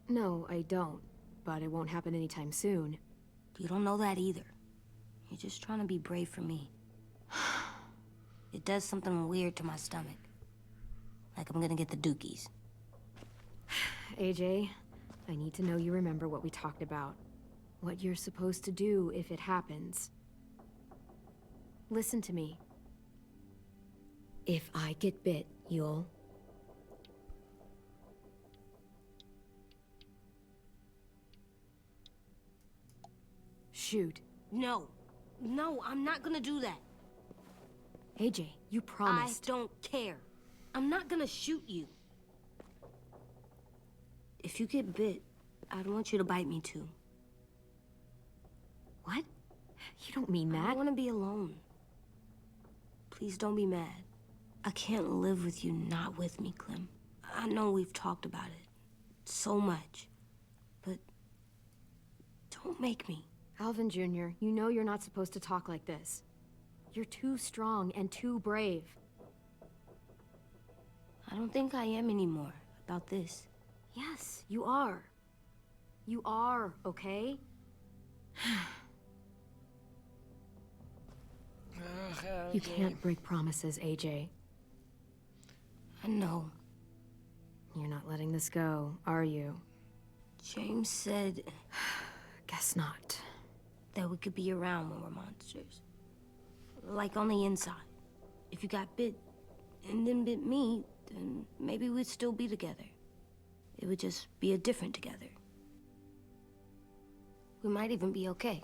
No, I don't. But it won't happen anytime soon. You don't know that either. You're just trying to be brave for me. It does something weird to my stomach. Like I'm gonna get the dookies. AJ, I need to know you remember what we talked about. What you're supposed to do if it happens. Listen to me. If I get bit, you'll... shoot. No. No, I'm not gonna do that. AJ, you promised. I don't care. I'm not gonna shoot you. If you get bit, I'd want you to bite me too. What? You don't mean I that. don't want to be alone. Please don't be mad. I can't live with you not with me, Clem. I know we've talked about it so much, but don't make me. Alvin Jr., you know you're not supposed to talk like this. You're too strong and too brave. I don't think I am anymore about this. Yes, you are. You are, okay? You can't break promises, AJ. I know. You're not letting this go, are you? James said Guess not. that we could be around when we're monsters. Like on the inside. If you got bit and then bit me, then maybe we'd still be together. It would just be a different together. We might even be okay.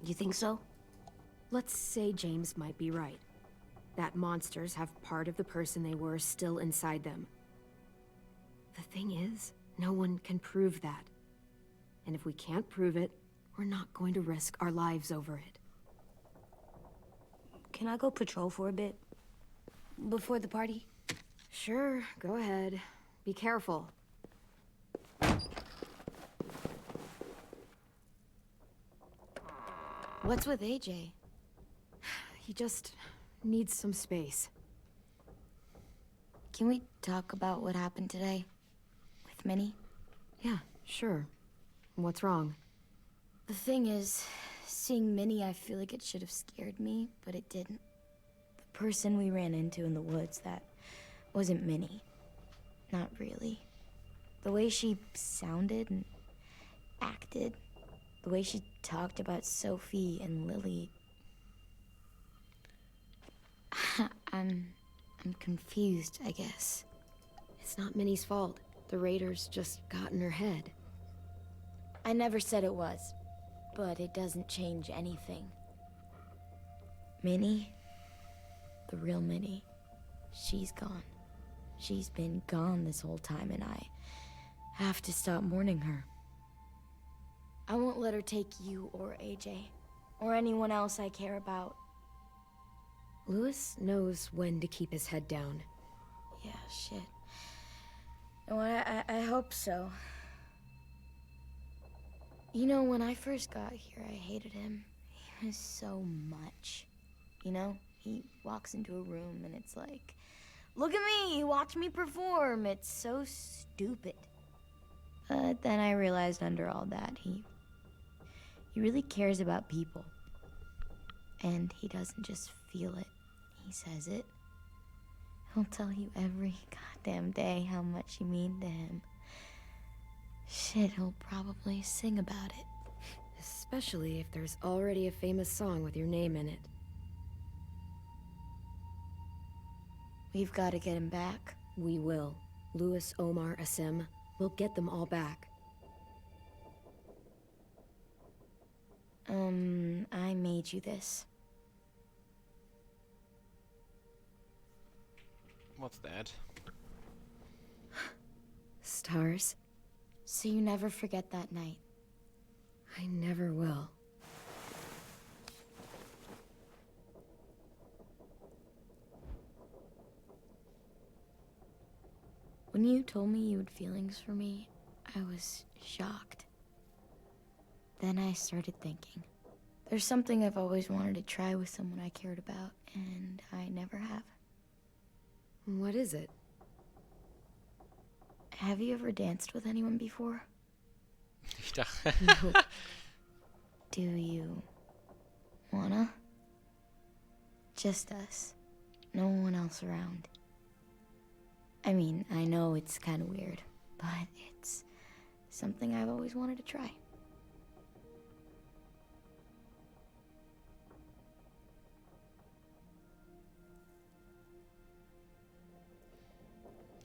You think so? Let's say James might be right. That monsters have part of the person they were still inside them. The thing is, no one can prove that. And if we can't prove it, we're not going to risk our lives over it. Can I go patrol for a bit? Before the party? Sure, go ahead. Be careful. What's with AJ? He just needs some space. Can we talk about what happened today? With Minnie? Yeah, sure. What's wrong? The thing is, seeing Minnie, I feel like it should have scared me, but it didn't. The person we ran into in the woods, that wasn't Minnie. Not really. The way she sounded and acted, the way she talked about Sophie and Lily. I'm confused, I guess. It's not Minnie's fault. The raiders just got in her head. I never said it was, but it doesn't change anything. Minnie, the real Minnie, she's gone. She's been gone this whole time, and I have to stop mourning her. I won't let her take you or AJ, or anyone else I care about. Louis knows when to keep his head down. Yeah, shit. No, I hope so. You know, when I first got here, I hated him. He was so much. You know, he walks into a room and it's like, look at me, watch me perform. It's so stupid. But then I realized under all that, he really cares about people. And he doesn't just feel it, he says it. He'll tell you every goddamn day how much you mean to him. Shit, he'll probably sing about it. Especially if there's already a famous song with your name in it. We've got to get him back. We will. Louis, Omar, Asim. We'll get them all back. I made you this. What's that? Stars? So you never forget that night. I never will. When you told me you had feelings for me, I was shocked. Then I started thinking. There's something I've always wanted to try with someone I cared about, and I never have. What is it? Have you ever danced with anyone before? Ich dachte. No. Do you wanna? Just us. No one else around. I mean, I know it's kind of weird, but it's something I've always wanted to try.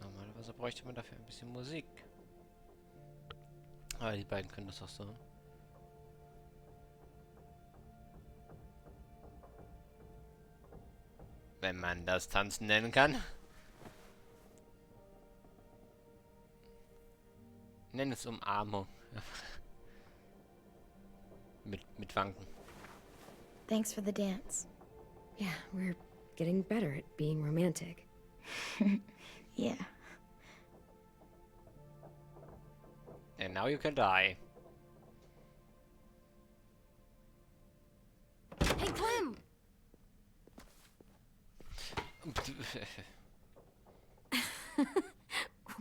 Normalerweise bräuchte man dafür ein bisschen Musik. Aber die beiden können das auch so. Wenn man das Tanzen nennen kann. Nenn es Umarmung. mit Wanken. Thanks for the dance. Yeah, we're getting better at being romantic. Yeah. And now you can die. Hey, Clem!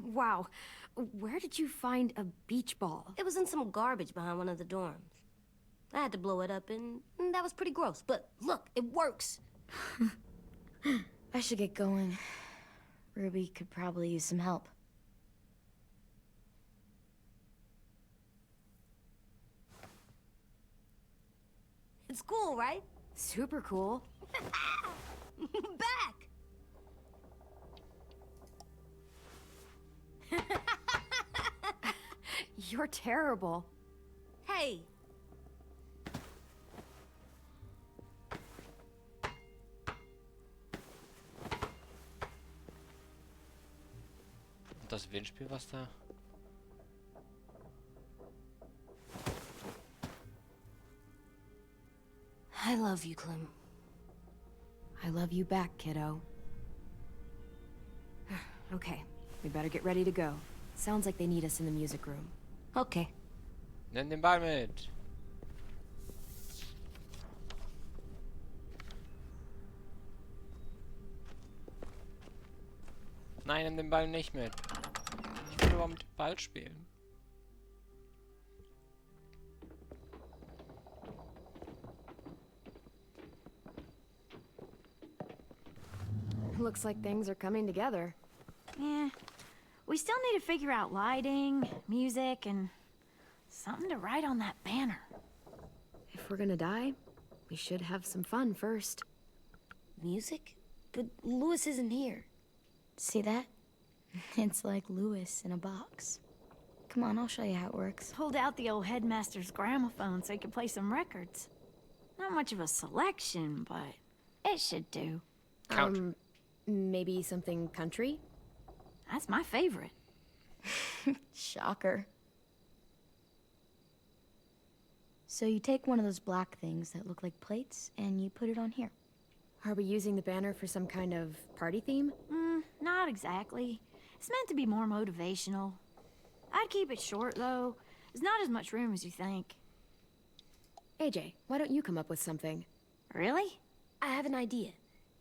Wow. Where did you find a beach ball? It was in some garbage behind one of the dorms. I had to blow it up, and that was pretty gross. But look, it works. I should get going. Ruby could probably use some help. It's cool, right? Super cool. Back! You're terrible. Hey! Das Windspiel, was da? I love you, Clem. I love you back, kiddo. Okay, we better get ready to go. Sounds like they need us in the music room. Okay. Nimm den Ball mit. Nein, nimm den Ball nicht mit. Ich will überhaupt mit dem Ball spielen. Looks like things are coming together. Yeah. We still need to figure out lighting, music, and something to write on that banner. If we're gonna die, we should have some fun first. Music? But Louis isn't here. See that? It's like Louis in a box. Come on, I'll show you how it works. Pulled out the old headmaster's gramophone so he could play some records. Not much of a selection, but it should do. Count. Maybe something country? That's my favorite. Shocker. So you take one of those black things that look like plates, and you put it on here. Are we using the banner for some kind of party theme? Not exactly. It's meant to be more motivational. I'd keep it short, though. There's not as much room as you think. AJ, why don't you come up with something? Really? I have an idea.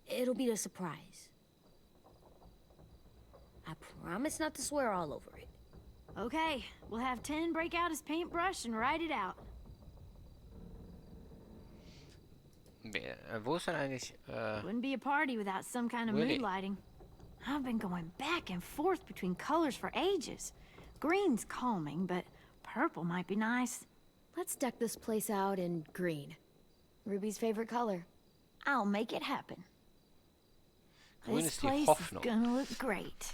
It'll be a surprise. I promise not to swear all over it. Okay, we'll have 10 break out his paintbrush and write it out. Wo ist denn eigentlich, Wouldn't be a party without some kind of Really? mood lighting. I've been going back and forth between colors for ages. Green's calming, but purple might be nice. Let's deck this place out in green. Ruby's favorite color. I'll make it happen. Grün This ist die place is Hoffnung. gonna look great.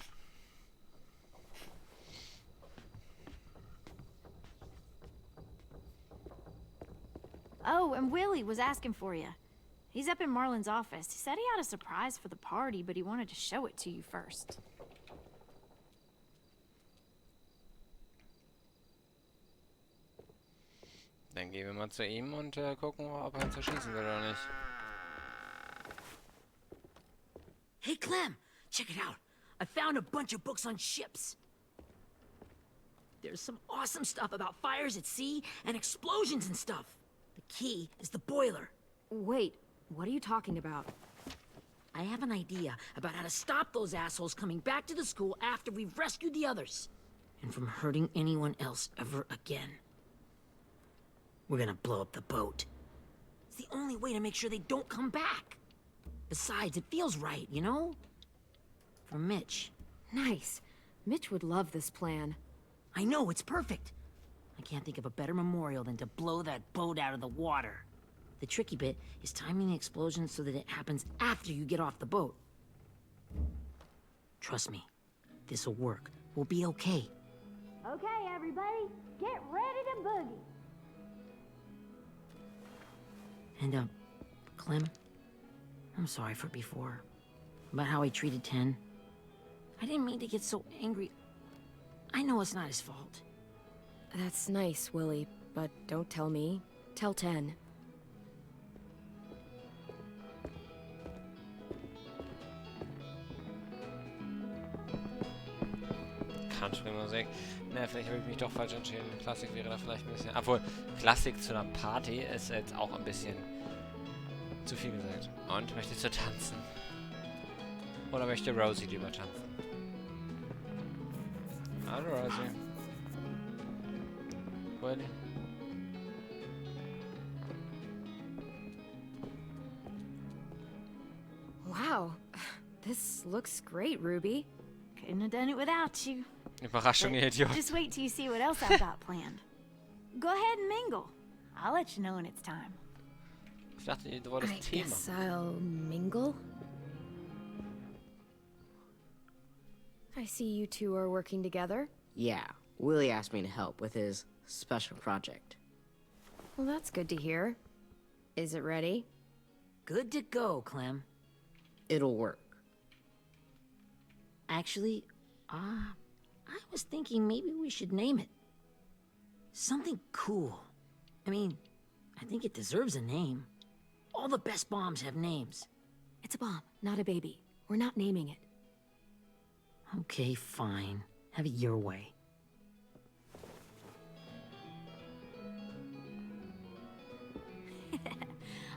Oh, and Willie was asking for you. He's up in Marlin's office. He said he had a surprise for the party, but he wanted to show it to you first. Dann gehen wir mal zu ihm und gucken, ob er uns erschießen will oder nicht. Hey, Clem, check it out. I found a bunch of books on ships. There's some awesome stuff about fires at sea and explosions and stuff. The key is the boiler. Wait, what are you talking about? I have an idea about how to stop those assholes coming back to the school after we've rescued the others. And from hurting anyone else ever again. We're gonna blow up the boat. It's the only way to make sure they don't come back. Besides, it feels right, you know? For Mitch. Nice. Mitch would love this plan. I know, it's perfect. I can't think of a better memorial than to blow that boat out of the water. The tricky bit is timing the explosion so that it happens after you get off the boat. Trust me, this'll work. We'll be okay. Okay, everybody, get ready to boogie. And, Clem, I'm sorry for before. About how I treated Ten. I didn't mean to get so angry. I know it's not his fault. That's nice, Willie, but don't tell me. Tell 10. Country-Musik. Na, vielleicht habe ich mich doch falsch entschieden. Klassik wäre da vielleicht ein bisschen... Obwohl, Klassik zu einer Party ist jetzt auch ein bisschen zu viel gesagt. Und möchtest du tanzen? Oder möchte Rosie lieber tanzen? Allora sì. Quelli. Wow. This looks great, Ruby. Couldn't have done it without you. Überraschung, ihr Idiot. Just wait till you see what else I've got planned. Go ahead and mingle. I'll let you know when it's time. Ich dachte, du wolltest I Thema. guess I'll mingle. I see you two are working together. Yeah, Willie asked me to help with his special project. Well, that's good to hear. Is it ready? Good to go, Clem. It'll work. Actually, I was thinking maybe we should name it. Something cool. I mean, I think it deserves a name. All the best bombs have names. It's a bomb, not a baby. We're not naming it. Okay, fine. Have it your way.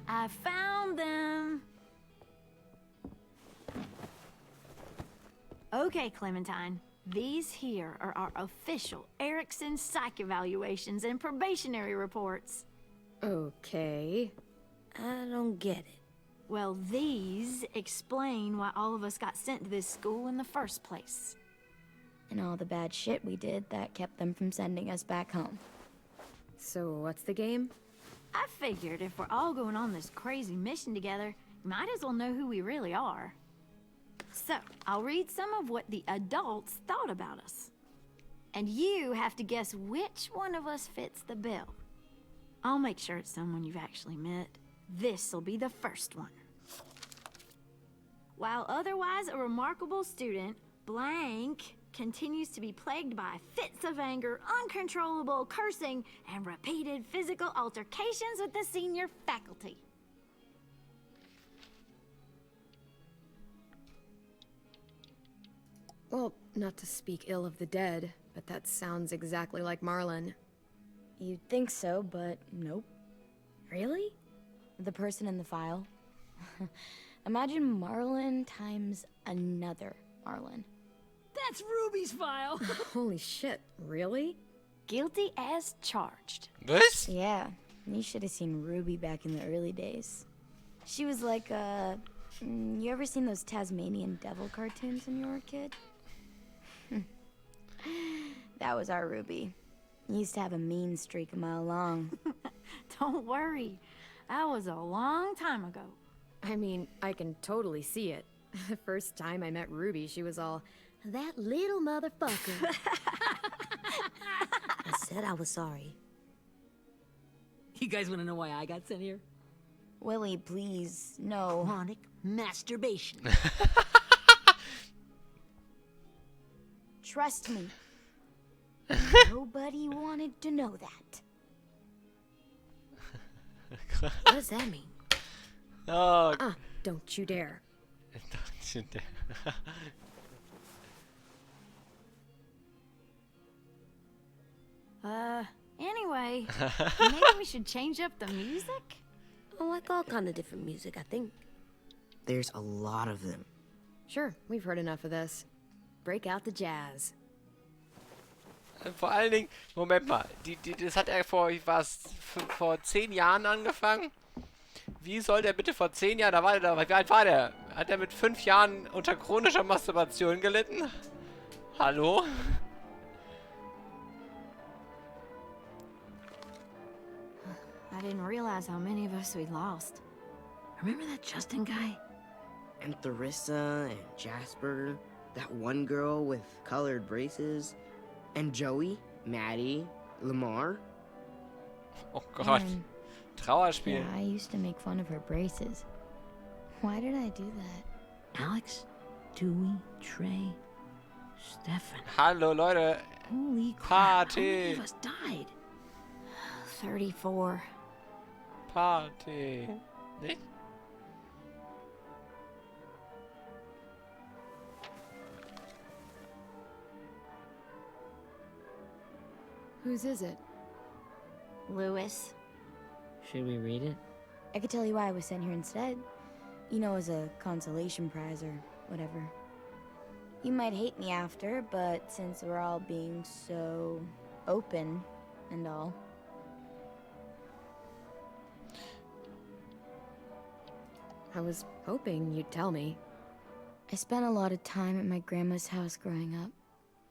I found them. Okay, Clementine. These here are our official Erickson psych evaluations and probationary reports. Okay. I don't get it. Well, these explain why all of us got sent to this school in the first place. And all the bad shit we did that kept them from sending us back home. So what's the game? I figured if we're all going on this crazy mission together, you might as well know who we really are. So, I'll read some of what the adults thought about us. And you have to guess which one of us fits the bill. I'll make sure it's someone you've actually met. This'll be the first one. While otherwise a remarkable student, blank continues to be plagued by fits of anger, uncontrollable cursing, and repeated physical altercations with the senior faculty. Well, not to speak ill of the dead, but that sounds exactly like Marlon. You'd think so, but nope. Really? The person in the file. Imagine Marlon times another Marlon. That's Ruby's file. Holy shit, really? Guilty as charged. Was? Yeah, you should have seen Ruby back in the early days. She was like, you ever seen those Tasmanian devil cartoons when you were a kid? That was our Ruby. Used to have a mean streak a mile long. Don't worry. That was a long time ago. I mean, I can totally see it. The first time I met Ruby, she was all, that little motherfucker. I said I was sorry. You guys want to know why I got sent here? Willie, please, no. Chronic masturbation. Trust me. Nobody wanted to know that. What does that mean? Oh, Don't you dare. don't you dare. Anyway, maybe we should change up the music? I like all kind of different music, I think. There's a lot of them. Sure, we've heard enough of this. Break out the jazz. Vor allen Dingen, Moment mal, das hat er vor 10 Jahren angefangen? Wie soll der bitte vor 10 Jahren, wie alt war der? Hat er mit 5 Jahren unter chronischer Masturbation gelitten? Hallo? I didn't realize how many of us we'd lost. Remember that Justin guy? And Theresa and Jasper, that one girl with colored braces, and Joey, Maddie, Lamar. Oh Gott. Trauerspiel. Yeah, I used to make fun of her braces. Why did I do that? Alex, Dewey, Trey, Stefan. Hallo Leute. Holy crap, how Party. many of us died? 34. Party. Nicht? Whose is it? Lewis. Should we read it? I could tell you why I was sent here instead. You know, as a consolation prize or whatever. You might hate me after, but since we're all being so open and all. I was hoping you'd tell me. I spent a lot of time at my grandma's house growing up.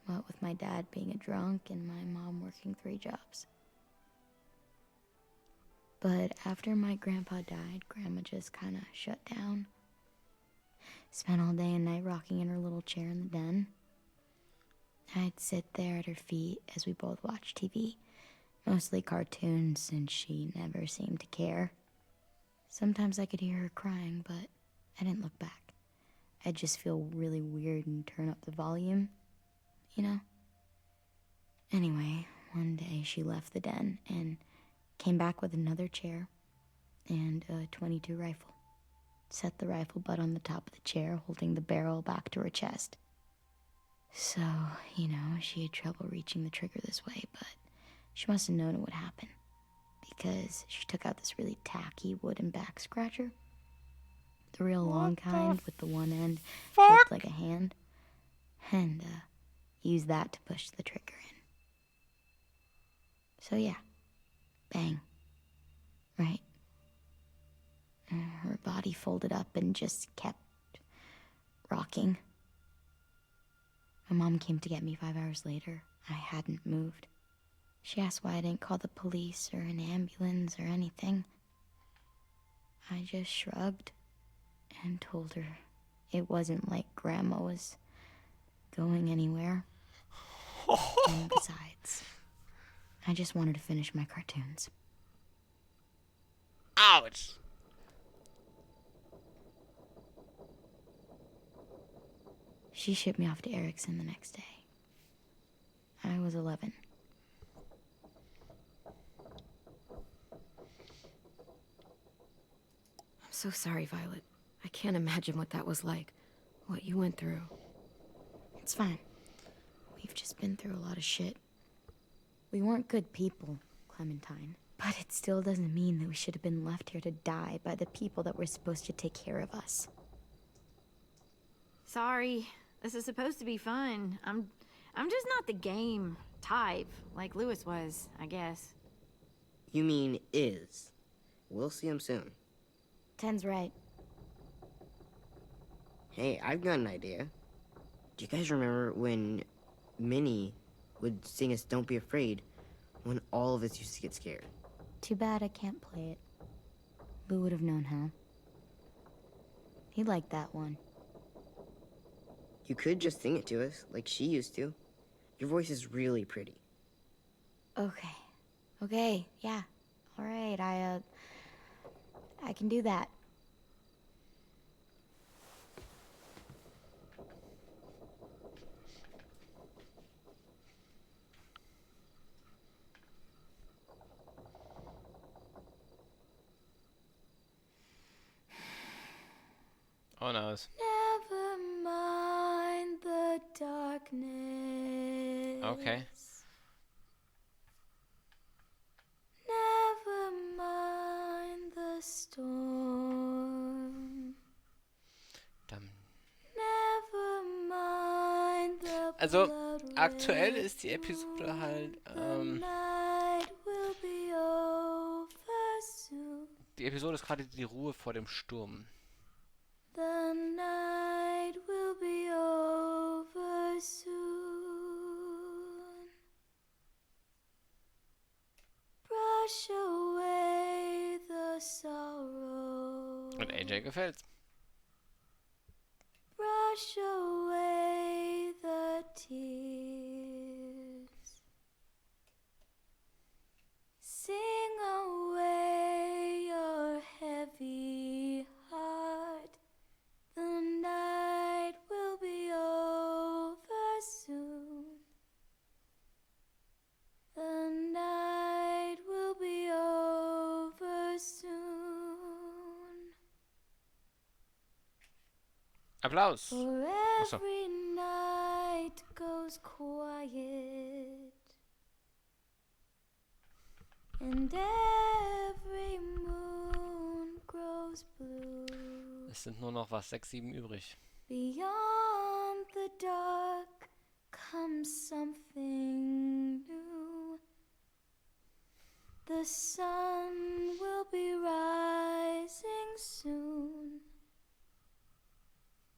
What with my dad being a drunk and my mom working 3 jobs. But after my grandpa died, Grandma just kind of shut down. Spent all day and night rocking in her little chair in the den. I'd sit there at her feet as we both watched TV. Mostly cartoons, since she never seemed to care. Sometimes I could hear her crying, but I didn't look back. I'd just feel really weird and turn up the volume, you know? Anyway, one day she left the den and came back with another chair and a .22 rifle. Set the rifle butt on the top of the chair, holding the barrel back to her chest. So, you know, she had trouble reaching the trigger this way, but she must have known it would happen. Because she took out this really tacky wooden back scratcher. The real long kind with the one end shaped like a hand. And, used that to push the trigger in. So yeah, bang. Right. Her body folded up and just kept rocking. My mom came to get me 5 hours later. I hadn't moved. She asked why I didn't call the police or an ambulance or anything. I just shrugged and told her it wasn't like Grandma was going anywhere. And besides, I just wanted to finish my cartoons. Ouch! She shipped me off to Erickson the next day. I was 11. I'm so sorry, Violet. I can't imagine what that was like. What you went through. It's fine. We've just been through a lot of shit. We weren't good people, Clementine. But it still doesn't mean that we should have been left here to die by the people that were supposed to take care of us. Sorry. This is supposed to be fun. I'm just not the game type, like Lewis was, I guess. You mean is. We'll see him soon. Ten's right. Hey, I've got an idea. Do you guys remember when Minnie would sing us Don't Be Afraid when all of us used to get scared? Too bad I can't play it. Lou would have known how. He liked that one. You could just sing it to us, like she used to. Your voice is really pretty. Okay. Okay, yeah. All right, I can do that. Oh no. Never mind the darkness. Okay. Never mind the storm. Never mind the Also, blood aktuell red ist die Episode halt, night will be over soon. die Episode ist gerade die Ruhe vor dem Sturm. The night will be over soon. Brush away the sorrow. Und AJ gefällt's. Brush away the tears. Sing away your heavy heart. The night will be over soon. The night will be over soon. Applaus! For Achso. every night goes quiet, and every moon grows blue. Es sind nur noch 6, 7 übrig. Beyond the dark comes something new. The sun will be rising soon.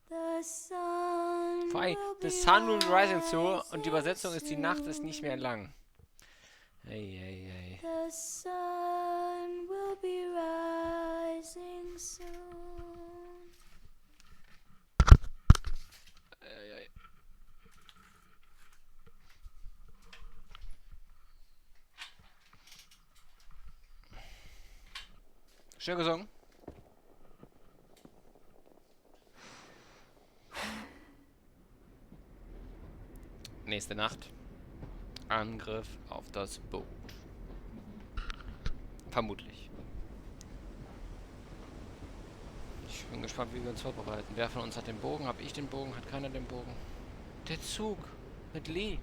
The sun The sun will be rising soon. Und die Übersetzung ist, die Nacht ist nicht mehr lang. Ei. The sun will be rising soon. Ei. Schön gesungen. Nächste Nacht. Angriff auf das Boot. Vermutlich. Ich bin gespannt, wie wir uns vorbereiten. Wer von uns hat den Bogen? Hab ich den Bogen? Hat keiner den Bogen? Der Zug mit Lee.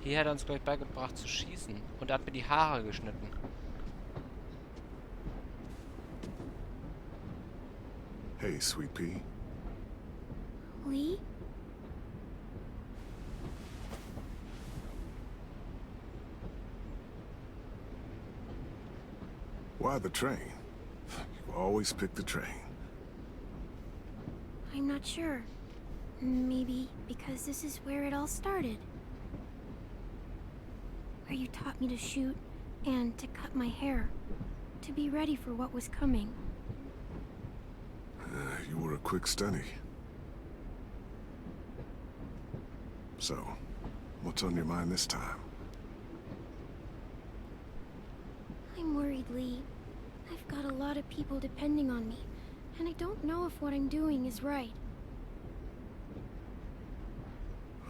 Hier hat er uns gleich beigebracht zu schießen. Und er hat mir die Haare geschnitten. Hey, Sweet Pea. Lee? Why the train? You always pick the train. I'm not sure. Maybe because this is where it all started. Where you taught me to shoot and to cut my hair. To be ready for what was coming. You were a quick study. So, what's on your mind this time? I'm worried, Lee. I've got a lot of people depending on me, and I don't know if what I'm doing is right.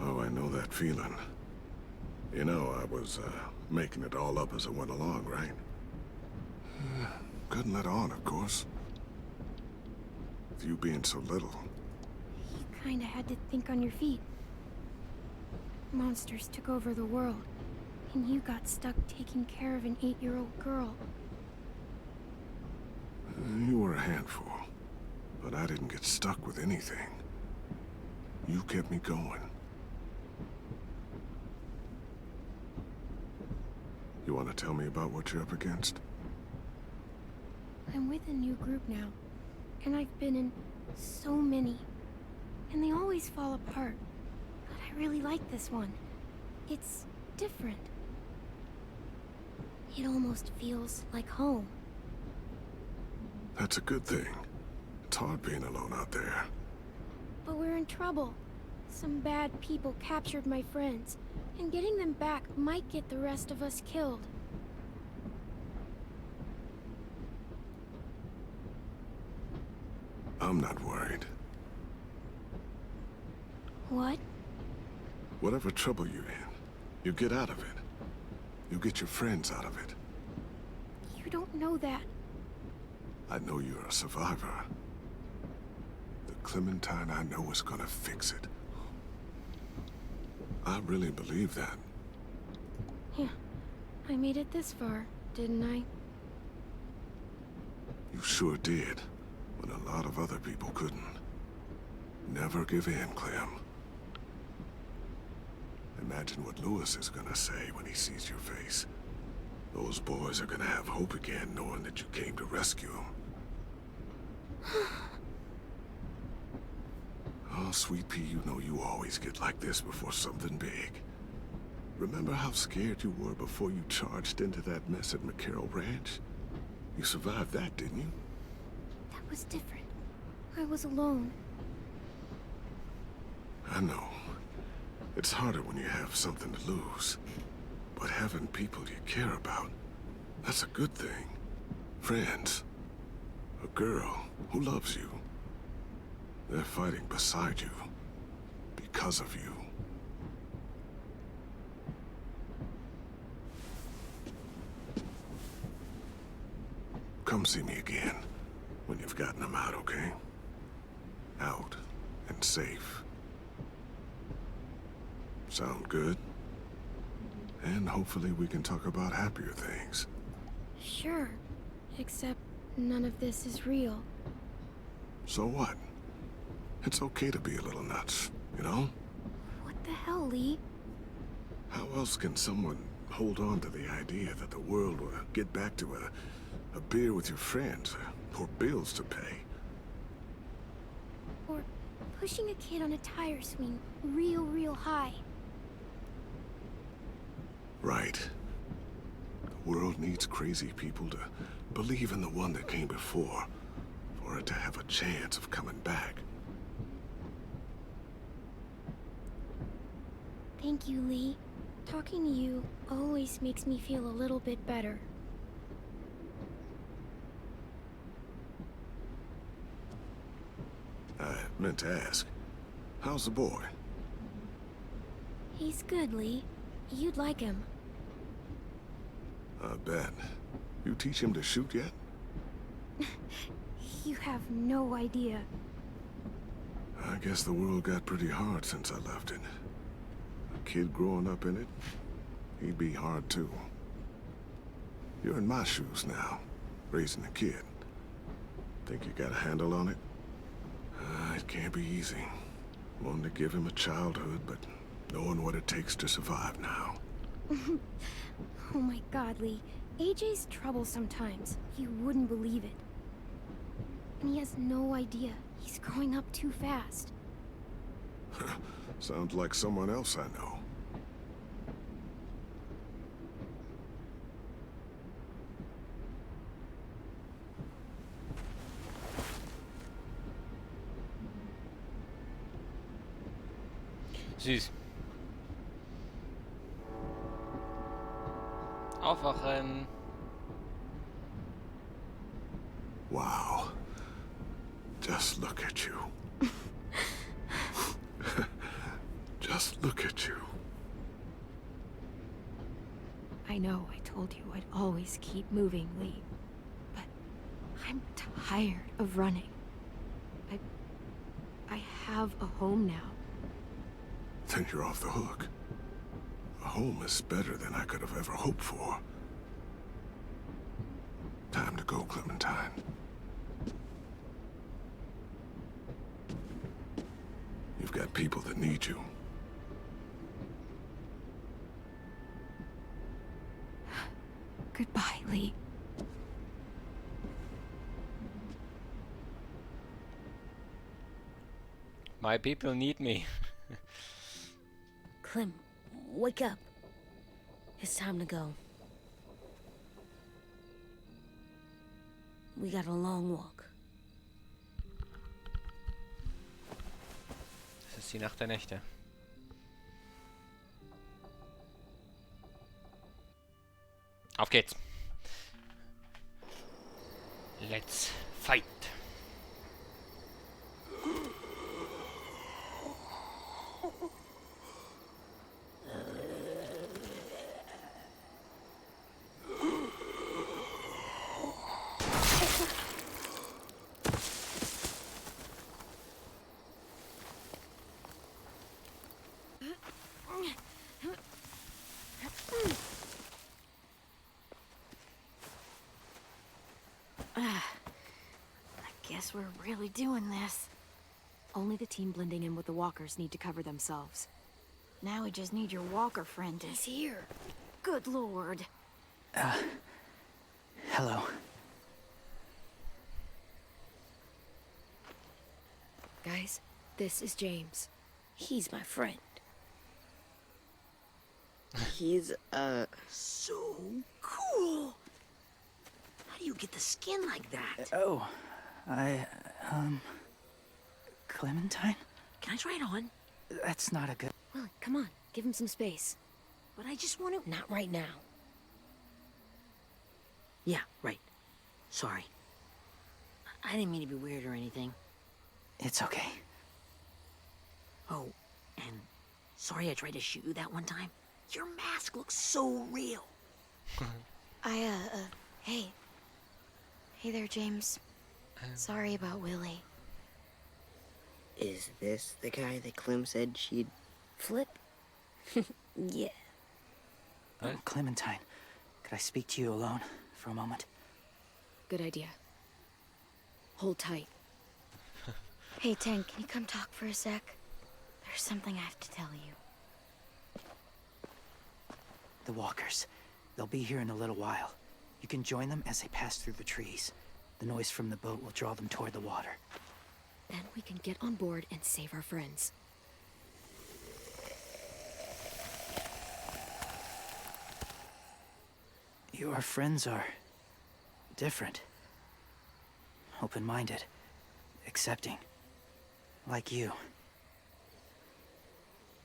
Oh, I know that feeling. You know, I was, making it all up as I went along, right? Couldn't let on, of course. With you being so little. You kinda had to think on your feet. Monsters took over the world, and you got stuck taking care of an 8-year-old girl. You were a handful, but I didn't get stuck with anything. You kept me going. You want to tell me about what you're up against? I'm with a new group now, and I've been in so many, and they always fall apart. But I really like this one. It's different. It almost feels like home. That's a good thing. It's hard being alone out there. But we're in trouble. Some bad people captured my friends, and getting them back might get the rest of us killed. I'm not worried. What? Whatever trouble you're in, you get out of it. You get your friends out of it. You don't know that. I know you're a survivor. The Clementine I know is gonna fix it. I really believe that. Yeah, I made it this far, didn't I? You sure did, when a lot of other people couldn't. Never give in, Clem. Imagine what Lewis is gonna say when he sees your face. Those boys are gonna have hope again, knowing that you came to rescue them. Oh, Sweet Pea, you know you always get like this before something big. Remember how scared you were before you charged into that mess at McCarroll Ranch? You survived that, didn't you? That was different. I was alone. I know. It's harder when you have something to lose. But having people you care about, that's a good thing. Friends. A girl who loves you. They're fighting beside you. Because of you. Come see me again. When you've gotten them out, okay? Out and safe. Sound good? And hopefully we can talk about happier things. Sure. Except none of this is real. So what? It's okay to be a little nuts, you know? What the hell, Lee? How else can someone hold on to the idea that the world will get back to a beer with your friends, or bills to pay? Or pushing a kid on a tire swing real high. Right. The world needs crazy people to believe in the one that came before, for it to have a chance of coming back. Thank you, Lee. Talking to you always makes me feel a little bit better. I meant to ask, how's the boy? He's good, Lee. You'd like him. I bet. You teach him to shoot yet? You have no idea. I guess the world got pretty hard since I left it. A kid growing up in it, he'd be hard too. You're in my shoes now, raising a kid. Think you got a handle on it? It can't be easy. Wanting to give him a childhood, but knowing what it takes to survive now. Oh my god, Lee. AJ's trouble sometimes. You wouldn't believe it. And he has no idea. He's growing up too fast. Sounds like someone else I know. Süß. Aufwachen. Wow. Just look at you. Just look at you. I know I told you I'd always keep moving, Lee. But I'm tired of running. I have a home now. Then you're off the hook. A home is better than I could have ever hoped for. Time to go, Clementine. You've got people that need you. Goodbye, Lee. My people need me. Clem, wake up. It's time to go. We got a long walk. Das ist die Nacht der Nächte. Auf geht's. Let's fight. Guess we're really doing this. Only the team blending in with the walkers need to cover themselves. Now we just need your walker friend to... He's here. Good lord. Hello. Guys, this is James. He's my friend. He's, so cool. How do you get the skin like that? Clementine? Can I try it on? That's not a good... Well, come on, give him some space. But I just want to... Not right now. Yeah, right. Sorry. I didn't mean to be weird or anything. It's okay. Oh, and sorry I tried to shoot you that one time. Your mask looks so real. Hey. Hey there, James. Sorry about Willie. Is this the guy that Clem said she'd flip? Yeah. Clementine, could I speak to you alone for a moment? Good idea. Hold tight. Hey, Ten, can you come talk for a sec? There's something I have to tell you. The walkers. They'll be here in a little while. You can join them as they pass through the trees. The noise from the boat will draw them toward the water. Then we can get on board and save our friends. Your friends are different. Open-minded. Accepting. Like you.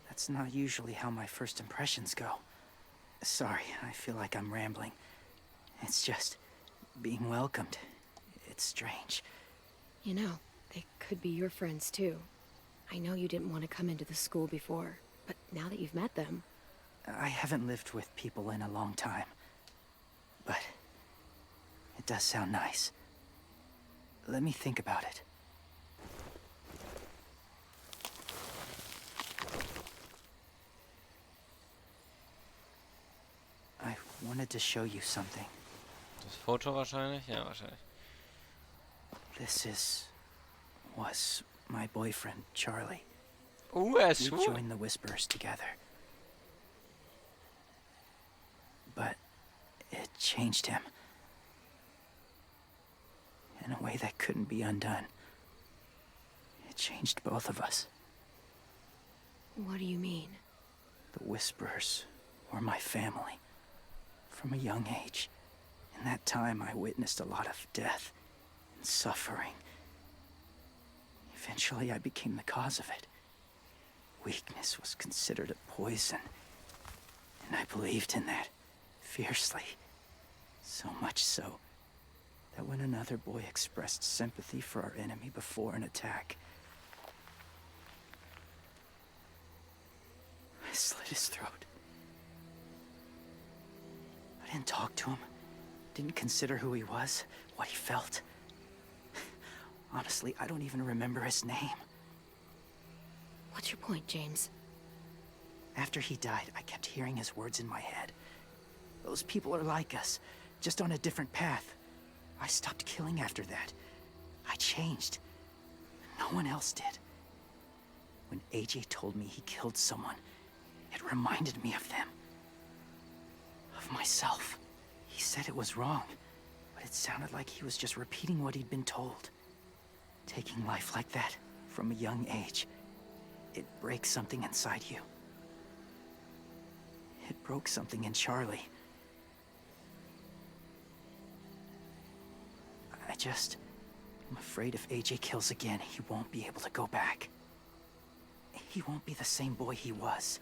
That's not usually how my first impressions go. Sorry, I feel like I'm rambling. It's just being welcomed. It's strange. You know, they could be your friends too. I know you didn't want to come into the school before, but now that you've met them... I haven't lived with people in a long time. But it does sound nice. Let me think about it. I wanted to show you something. Das Foto wahrscheinlich? Ja, wahrscheinlich. This was my boyfriend, Charlie. We joined the Whisperers together. But it changed him. In a way that couldn't be undone. It changed both of us. What do you mean? The Whisperers were my family. From a young age. In that time, I witnessed a lot of death and suffering. Eventually, I became the cause of it. Weakness was considered a poison. And I believed in that, fiercely. So much so, that when another boy expressed sympathy for our enemy before an attack, I slit his throat. I didn't talk to him. Didn't consider who he was, what he felt. Honestly, I don't even remember his name. What's your point, James? After he died, I kept hearing his words in my head. Those people are like us, just on a different path. I stopped killing after that. I changed. No one else did. When AJ told me he killed someone, it reminded me of them. Of myself. He said it was wrong, but it sounded like he was just repeating what he'd been told. Taking life like that, from a young age, it breaks something inside you. It broke something in Charlie. I'm afraid if AJ kills again, he won't be able to go back. He won't be the same boy he was.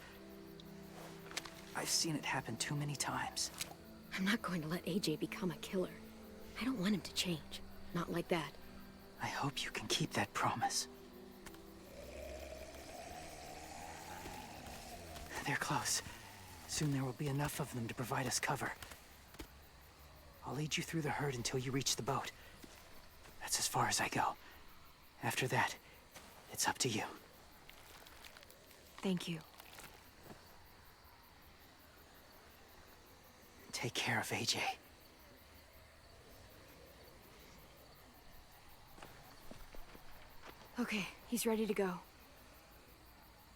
I've seen it happen too many times. I'm not going to let AJ become a killer. I don't want him to change. Not like that. I hope you can keep that promise. They're close. Soon there will be enough of them to provide us cover. I'll lead you through the herd until you reach the boat. That's as far as I go. After that, it's up to you. Thank you. Take care of AJ. Okay, he's ready to go.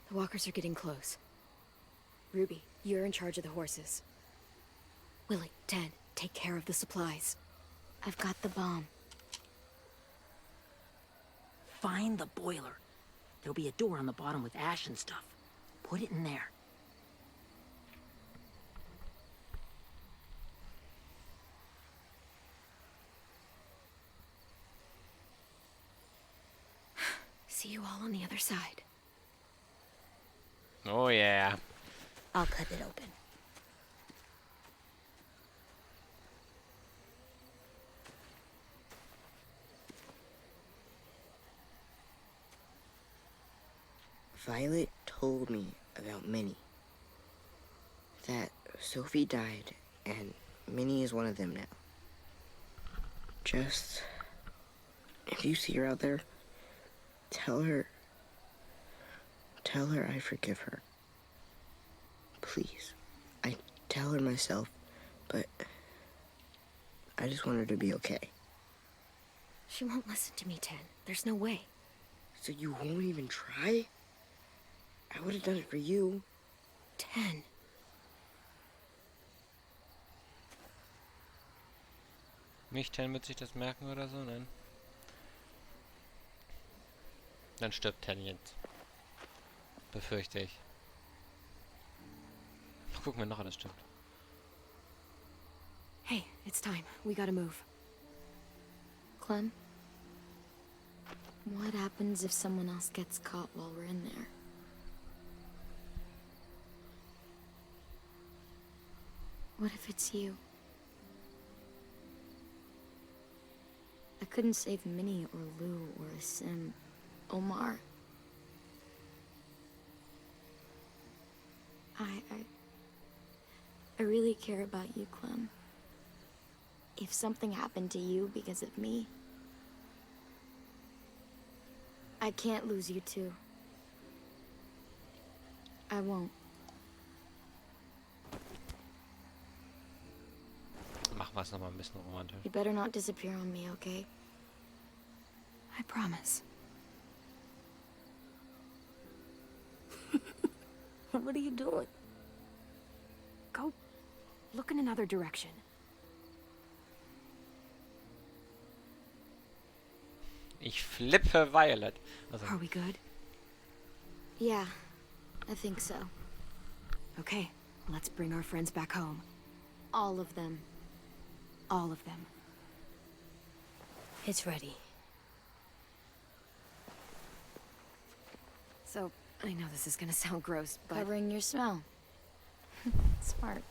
The walkers are getting close. Ruby, you're in charge of the horses. Willie, Ted, take care of the supplies. I've got the bomb. Find the boiler. There'll be a door on the bottom with ash and stuff. Put it in there. See you all on the other side. Oh yeah. I'll cut it open. Violet told me about Minnie. That Sophie died, and Minnie is one of them now. Just... if you see her out there, tell her I forgive her. Please. I tell her myself, but I just want her to be okay. She won't listen to me, Ted. There's no way. So you won't even try? I would have done it for you. 10. Mich, 10 wird sich das merken oder so? Nein. Dann stirbt 10 jetzt. Befürchte ich. Gucken wir noch, ob das stimmt. Hey, it's time. We gotta move. Clem? What happens if someone else gets caught while we're in there? What if it's you? I couldn't save Minnie or Lou or Sim. Omar. I really care about you, Clem. If something happened to you because of me, I can't lose you too. I won't. Machen wir es nochmal ein bisschen romantisch. You better not disappear on me, okay? I promise. What are you doing? Go look in another direction. Ich flippe Violet. Also, Are we good? Yeah, I think so. Okay, let's bring our friends back home. All of them. All of them. It's ready. So, I know this is gonna sound gross, but... Covering your smell. Smart.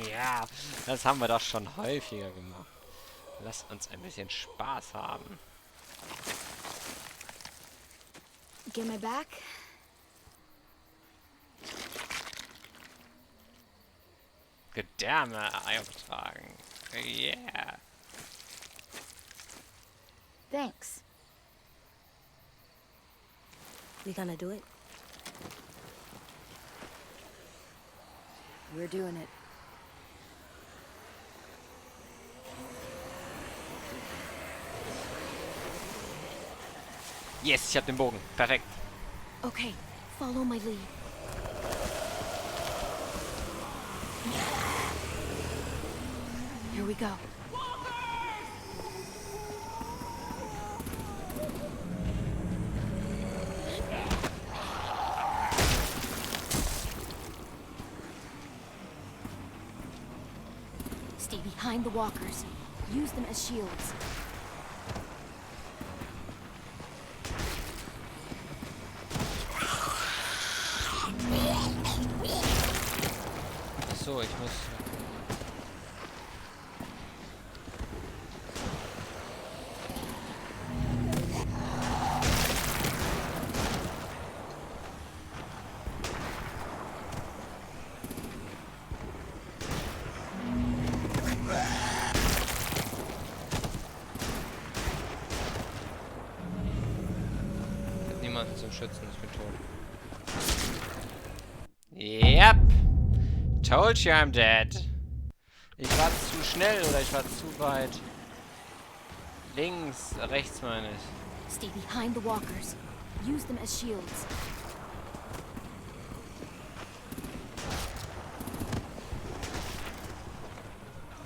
Ja, das haben wir doch schon häufiger gemacht. Lass uns ein bisschen Spaß haben. Get my back? Gedärme auftragen. Yeah. Thanks. We gonna do it? We're doing it. Yes, ich hab den Bogen. Perfekt. Okay, follow my lead. Here we go. Stay behind the walkers. Use them as shields. Achso, ich muss... Niemanden zum Schützen, ich bin tot. Yep. Told you I'm dead. Ich war zu schnell oder ich war zu weit. Links, rechts meine ich. Stay behind the walkers. Use them as shields.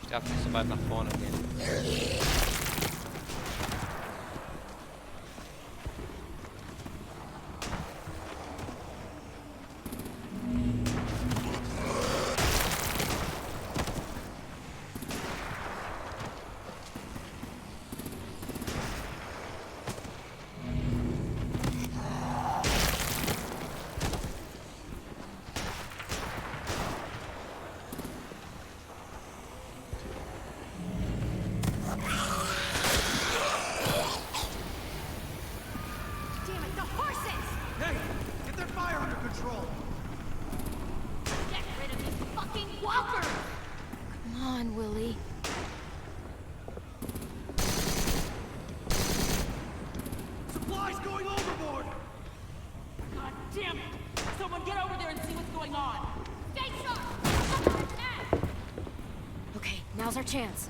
Ich darf nicht so weit nach vorne gehen. Come on, Willie. Supplies going overboard! God damn it! Someone get over there and see what's going on! Stay sharp! Now's our chance.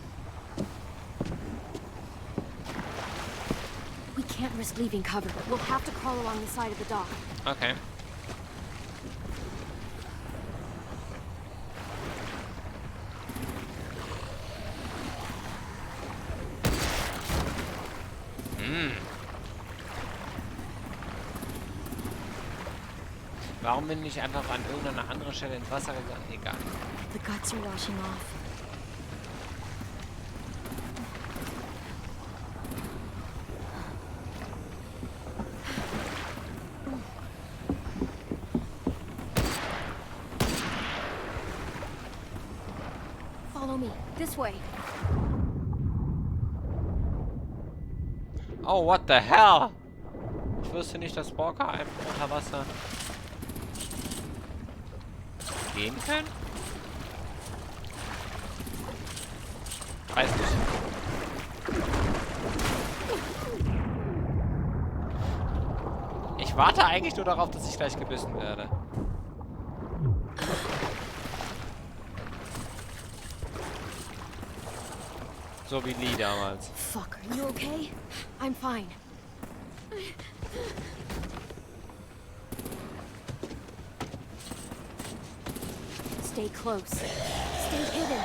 We can't risk leaving cover. We'll have to crawl along the side of the dock. Okay. Warum bin ich einfach an irgendeiner anderen Stelle ins Wasser gegangen? Egal. The guts are washing off. Follow me. This way. Oh, what the hell? Ich wusste nicht, dass Walker einfach unter Wasser gehen können. Weiß nicht. Ich warte eigentlich nur darauf, dass ich gleich gebissen werde. So wie Lee damals. Fuck, are you okay? I'm fine. Stay close. Stay hidden.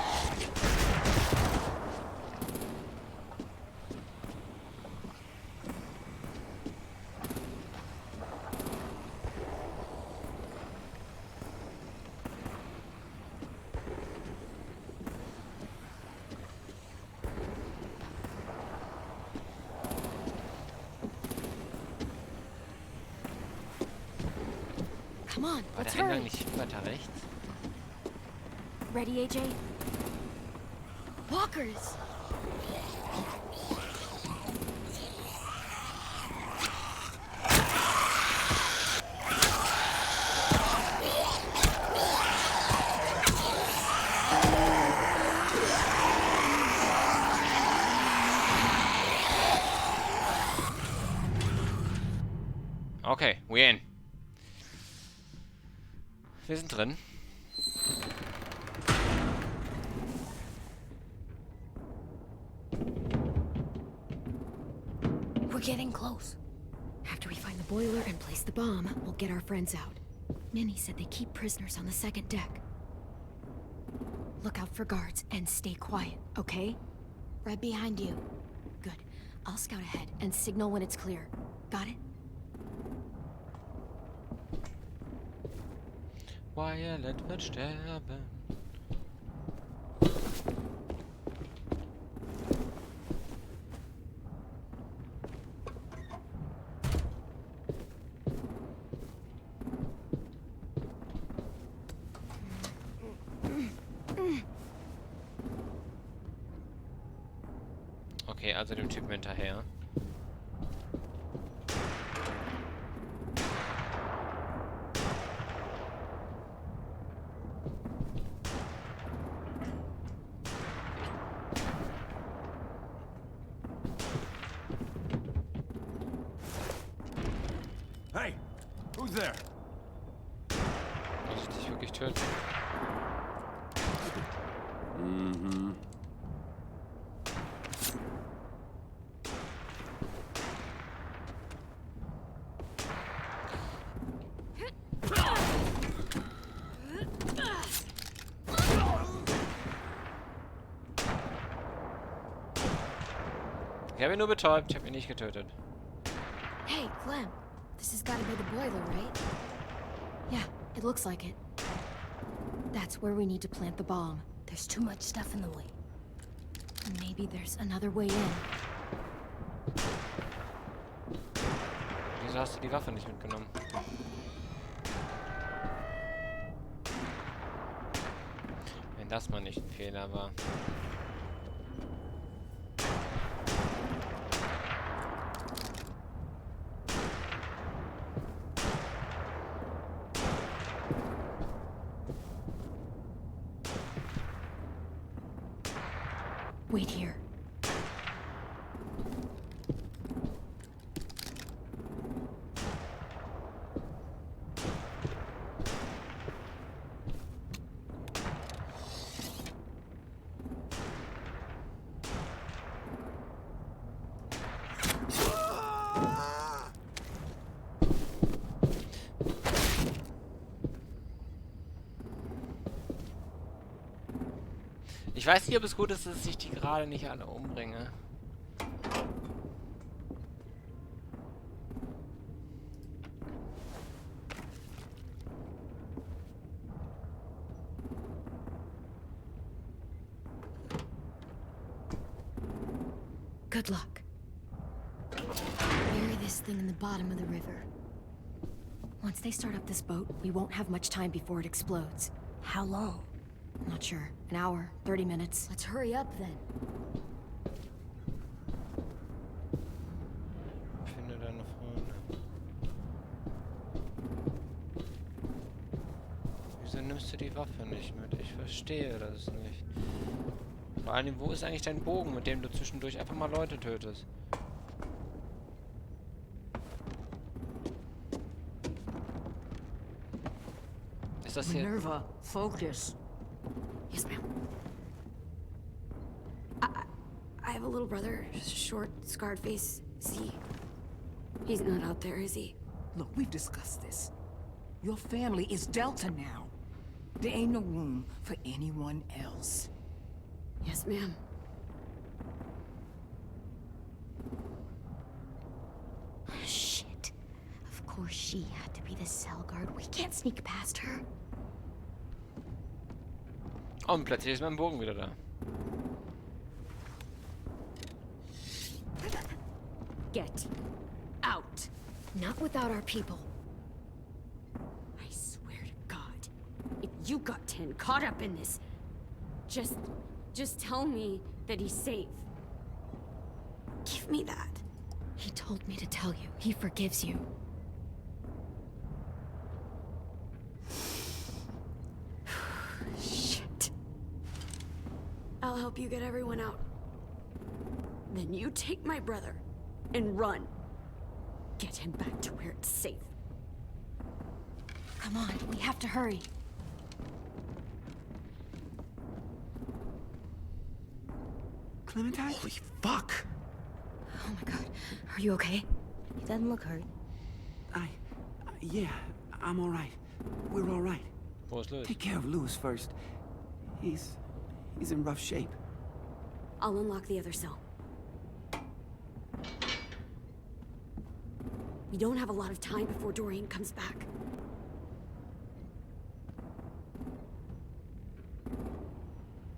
Come on, War let's der Eingang hurry. nicht weiter rechts? Ready, AJ? Walkers! Okay, we in. Wir sind drin. We're getting close. After we find the boiler and place the bomb, we'll get our friends out. Ninny said they keep prisoners on the second deck. Look out for guards and stay quiet, okay? Right behind you. Good. I'll scout ahead and signal when it's clear. Got it? Violet wird sterben. Okay, also dem Typen hinterher. Hey, who's there? Muss ich dich wirklich töten? Mm-hmm. Ich habe ihn nur betäubt, ich habe ihn nicht getötet. Hey, Clem. This has got to be the boiler, right? Yeah, it looks like it. That's where we need to plant the bomb. There's too much stuff in the way. Maybe there's another way in. Wieso hast du die Waffe nicht mitgenommen? Wenn das mal nicht ein Fehler war. Wait here. Ich weiß nicht, ob es gut ist, dass ich die gerade nicht alle umbringe. Good luck. Bury this thing in the bottom of the river. Once they start up this boat, we won't have much time before it explodes. How long? Not sure. An hour, 30 minutes. Let's hurry up then. Finde deine Freunde. Wieso nimmst du die Waffe nicht mit? Ich verstehe das nicht. Vor allem, wo ist eigentlich dein Bogen, mit dem du zwischendurch einfach mal Leute tötest? Ist das hier... Minerva, focus. Yes, ma'am. I have a little brother, short, scarred face. He's not out there, is he? Look, we've discussed this. Your family is Delta now. There ain't no room for anyone else. Yes, ma'am. Shit. Of course she had to be the cell guard. We can't sneak past her. Und plötzlich ist mein Bogen wieder da. Get out. Not without our people. I swear to God, if you got 10 caught up in this, just tell me that he's safe. Give me that. He told me to tell you. He forgives you. Shit. I'll help you get everyone out. Then you take my brother and run. Get him back to where it's safe. Come on, we have to hurry. Clementine? Holy fuck! Oh my god. Are you okay? He doesn't look hurt. Yeah, I'm alright. We're alright. Wo ist Louis? Take care of Louis first. He's in rough shape. I'll unlock the other cell. We don't have a lot of time before Dorian comes back.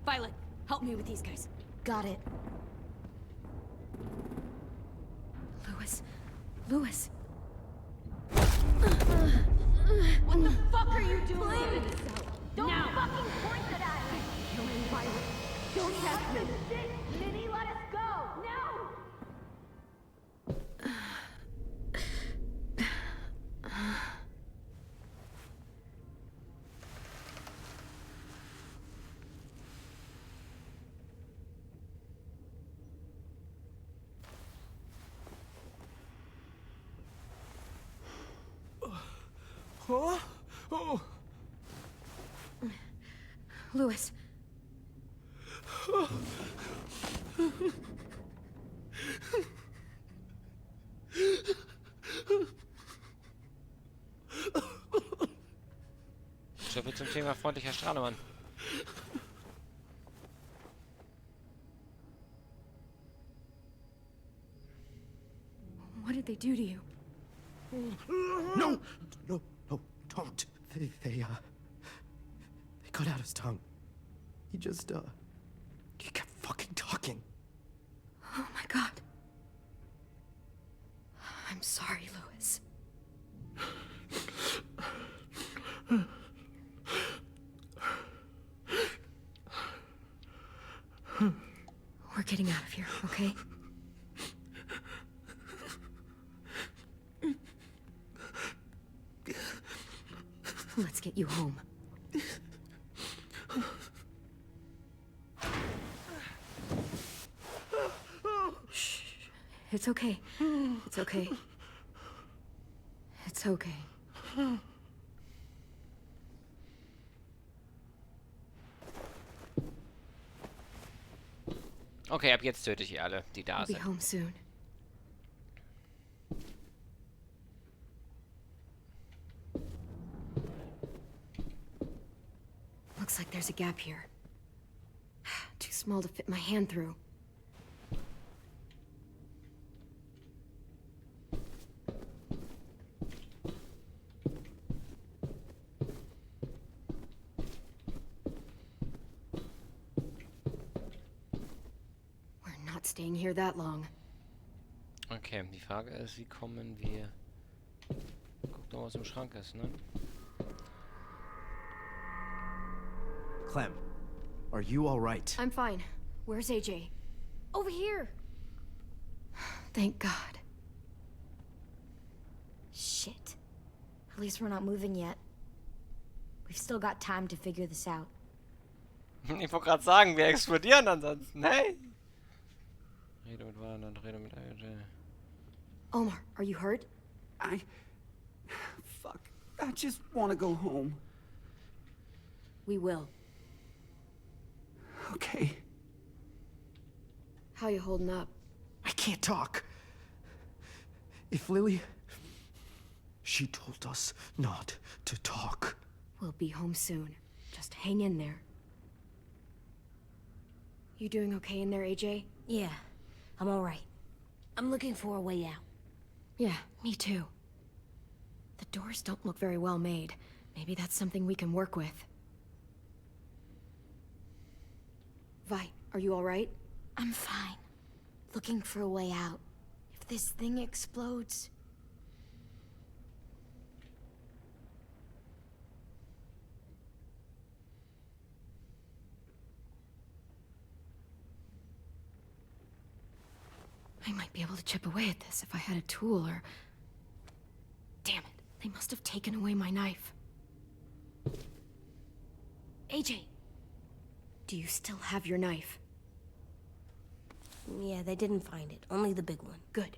Violet, help me with these guys. Got it. Louis. What the fuck are you doing? Don't fucking point it at me! Killing Violet. Don't test me. Minnie, let us go! No! Huh? Oh. Louis. So viel zum Thema freundlicher Strahlemann. What did they do to you? No, don't. They cut out his tongue. He kept fucking talking. Oh my god. I'm sorry, Louis. We're getting out of here, okay? Let's get you home. Shh. It's okay. It's okay. It's okay. Okay, ab jetzt töte ich alle, die da I'll be sind. home soon. Looks like there's a gap here. small to fit my hand through. We're not staying here that long. Okay, die Frage ist, wie kommen wir... Guck doch, was im Schrank ist, ne? Clem, are you all right? I'm fine. Where's AJ? Over here! Thank God. Shit. At least we're not moving yet. We've still got time to figure this out. Ich wollte gerade sagen, wir explodieren ansonsten. Hey! Rede mit Warnern, rede mit AJ. Omar, are you hurt? Fuck. I just want to go home. We will. Okay. How you holding up? I can't talk. If Lily... She told us not to talk. We'll be home soon. Just hang in there. You doing okay in there, AJ? Yeah, I'm alright. I'm looking for a way out. Yeah, me too. The doors don't look very well made. Maybe that's something we can work with. Vi, are you alright? I'm fine. Looking for a way out. If this thing explodes... I might be able to chip away at this if I had a tool or... Damn it, they must have taken away my knife. AJ! Do you still have your knife? Yeah, they didn't find it. Only the big one. Good.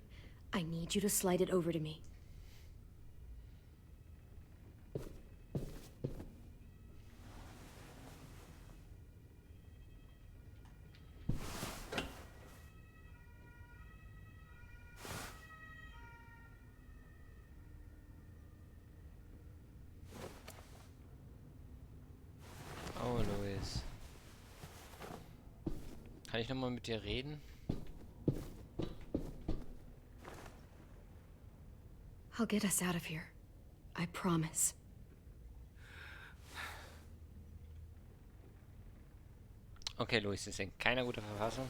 I need you to slide it over to me. Oh, Luis. Kann ich nochmal mit dir reden? I'll get us out of here. I promise. Okay, Luis ist in keiner guten Verfassung.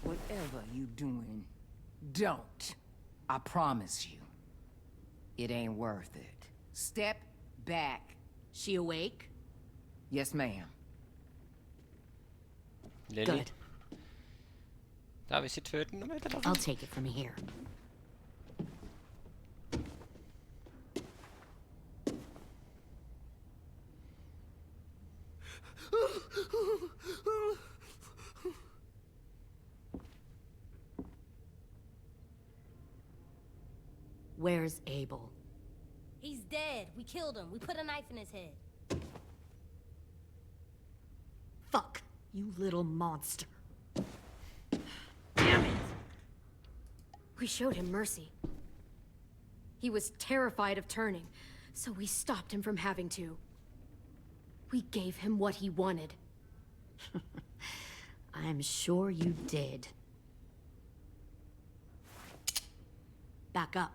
Whatever you doing, don't. I promise you. It ain't worth it. Step back. She awake? Yes, ma'am. Lily? Good. Darf ich sie töten? I'll take it from here. Where's Abel? He's dead. We killed him. We put a knife in his head. Fuck, you little monster. Damn it! We showed him mercy. He was terrified of turning, so we stopped him from having to. We gave him what he wanted. I'm sure you did. Back up.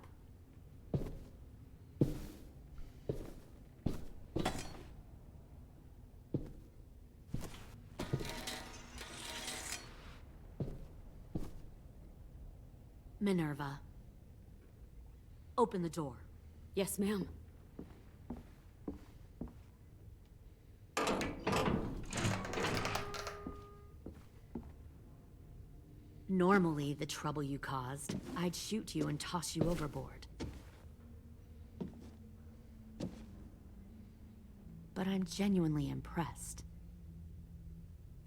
Minerva. Open the door. Yes, ma'am. Normally, the trouble you caused, I'd shoot you and toss you overboard. But I'm genuinely impressed.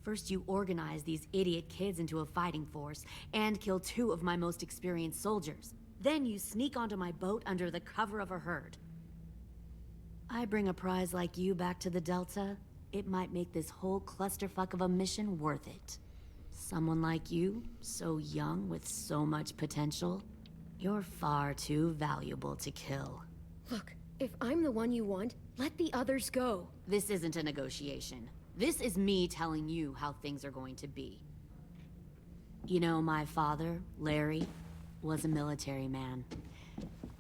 First you organize these idiot kids into a fighting force and kill 2 of my most experienced soldiers. Then you sneak onto my boat under the cover of a herd. I bring a prize like you back to the Delta, it might make this whole clusterfuck of a mission worth it. Someone like you, so young with so much potential, you're far too valuable to kill. Look, if I'm the one you want, let the others go. This isn't a negotiation. This is me telling you how things are going to be. You know, my father, Larry, was a military man.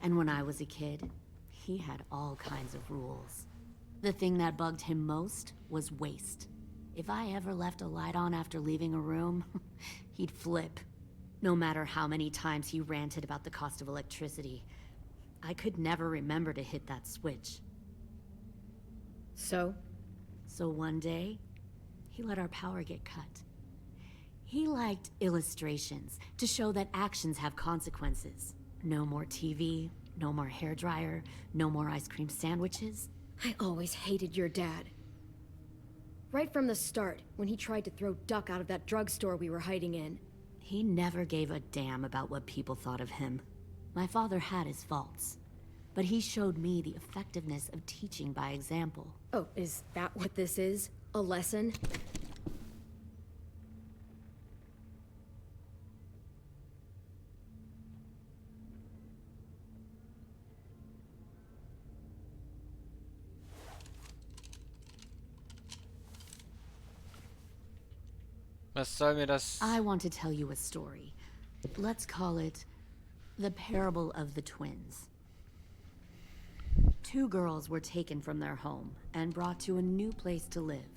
And when I was a kid, he had all kinds of rules. The thing that bugged him most was waste. If I ever left a light on after leaving a room, he'd flip. No matter how many times he ranted about the cost of electricity, I could never remember to hit that switch. So one day, he let our power get cut. He liked illustrations to show that actions have consequences. No more TV, no more hairdryer, no more ice cream sandwiches. I always hated your dad. Right from the start, when he tried to throw Duck out of that drugstore we were hiding in. He never gave a damn about what people thought of him. My father had his faults, but he showed me the effectiveness of teaching by example. Oh, is that what this is? A lesson? Was soll mir das? I want to tell you a story. Let's call it the parable of the twins. 2 girls were taken from their home and brought to a new place to live.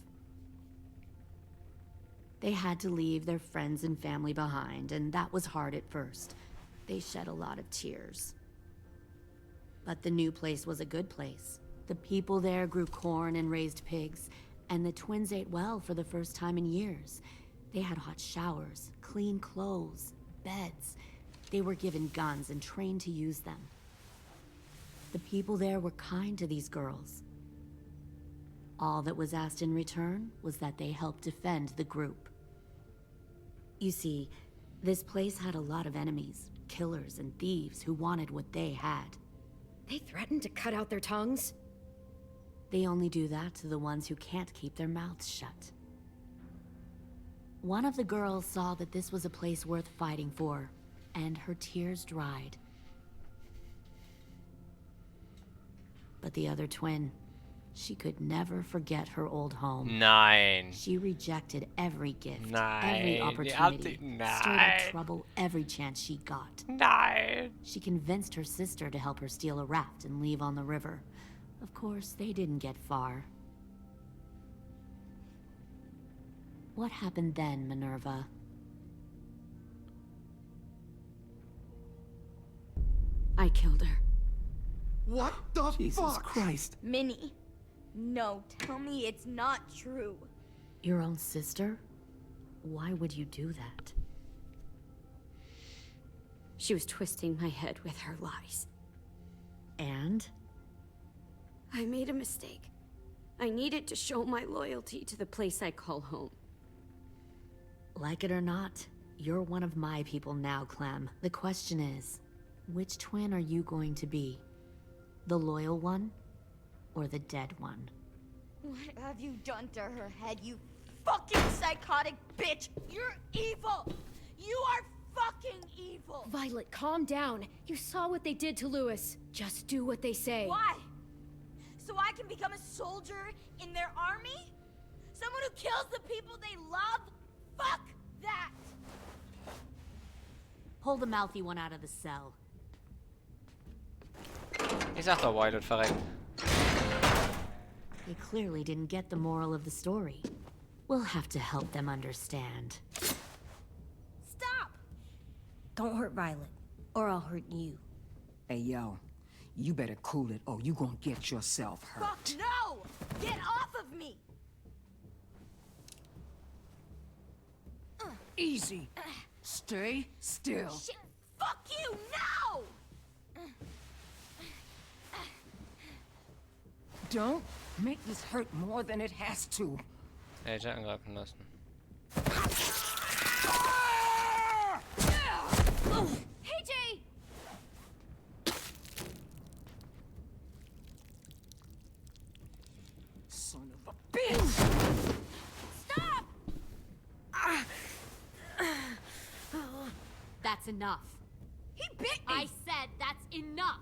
They had to leave their friends and family behind, and that was hard at first. They shed a lot of tears. But the new place was a good place. The people there grew corn and raised pigs, and the twins ate well for the first time in years. They had hot showers, clean clothes, beds. They were given guns and trained to use them. The people there were kind to these girls. All that was asked in return was that they help defend the group. You see, this place had a lot of enemies, killers and thieves who wanted what they had. They threatened to cut out their tongues? They only do that to the ones who can't keep their mouths shut. One of the girls saw that this was a place worth fighting for, and her tears dried. But the other twin, she could never forget her old home. Nein. She rejected every gift, Nein. every opportunity, Nein. stirred up trouble every chance she got. Nein. She convinced her sister to help her steal a raft and leave on the river. Of course, they didn't get far. What happened then, Minerva? I killed her. What the Jesus fuck? Christ. Minnie, no, tell me it's not true. Your own sister? Why would you do that? She was twisting my head with her lies. And? I made a mistake. I needed to show my loyalty to the place I call home. Like it or not, you're one of my people now, Clem. The question is, which twin are you going to be? The loyal one, or the dead one? What have you done to her head, you fucking psychotic bitch? You're evil! You are fucking evil! Violet, calm down. You saw what they did to Louis. Just do what they say. Why? So I can become a soldier in their army? Someone who kills the people they love? Fuck that! Pull the mouthy one out of the cell. Ich sag doch, Violet verreckt. They clearly didn't get the moral of the story. We'll have to help them understand. Stop! Don't hurt Violet, or I'll hurt you. Hey, yo. You better cool it, or you gonna get yourself hurt. Fuck no! Get off of me! Easy. Stay still. Shit! Fuck you! No! Don't make this hurt more than it has to. Agent angreifen lassen. AJ! Son of a bitch! Stop! That's enough. He bit me! I said that's enough!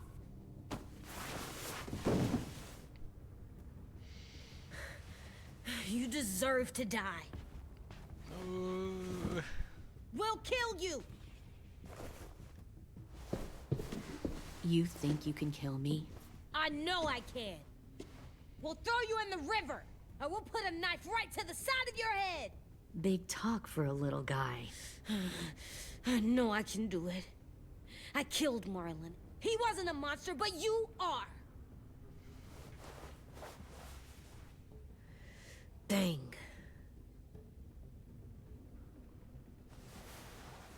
You deserve to die. We'll kill you! You think you can kill me? I know I can. We'll throw you in the river, and we'll put a knife right to the side of your head. Big talk for a little guy. I know I can do it. I killed Marlon. He wasn't a monster, but you are. Dang.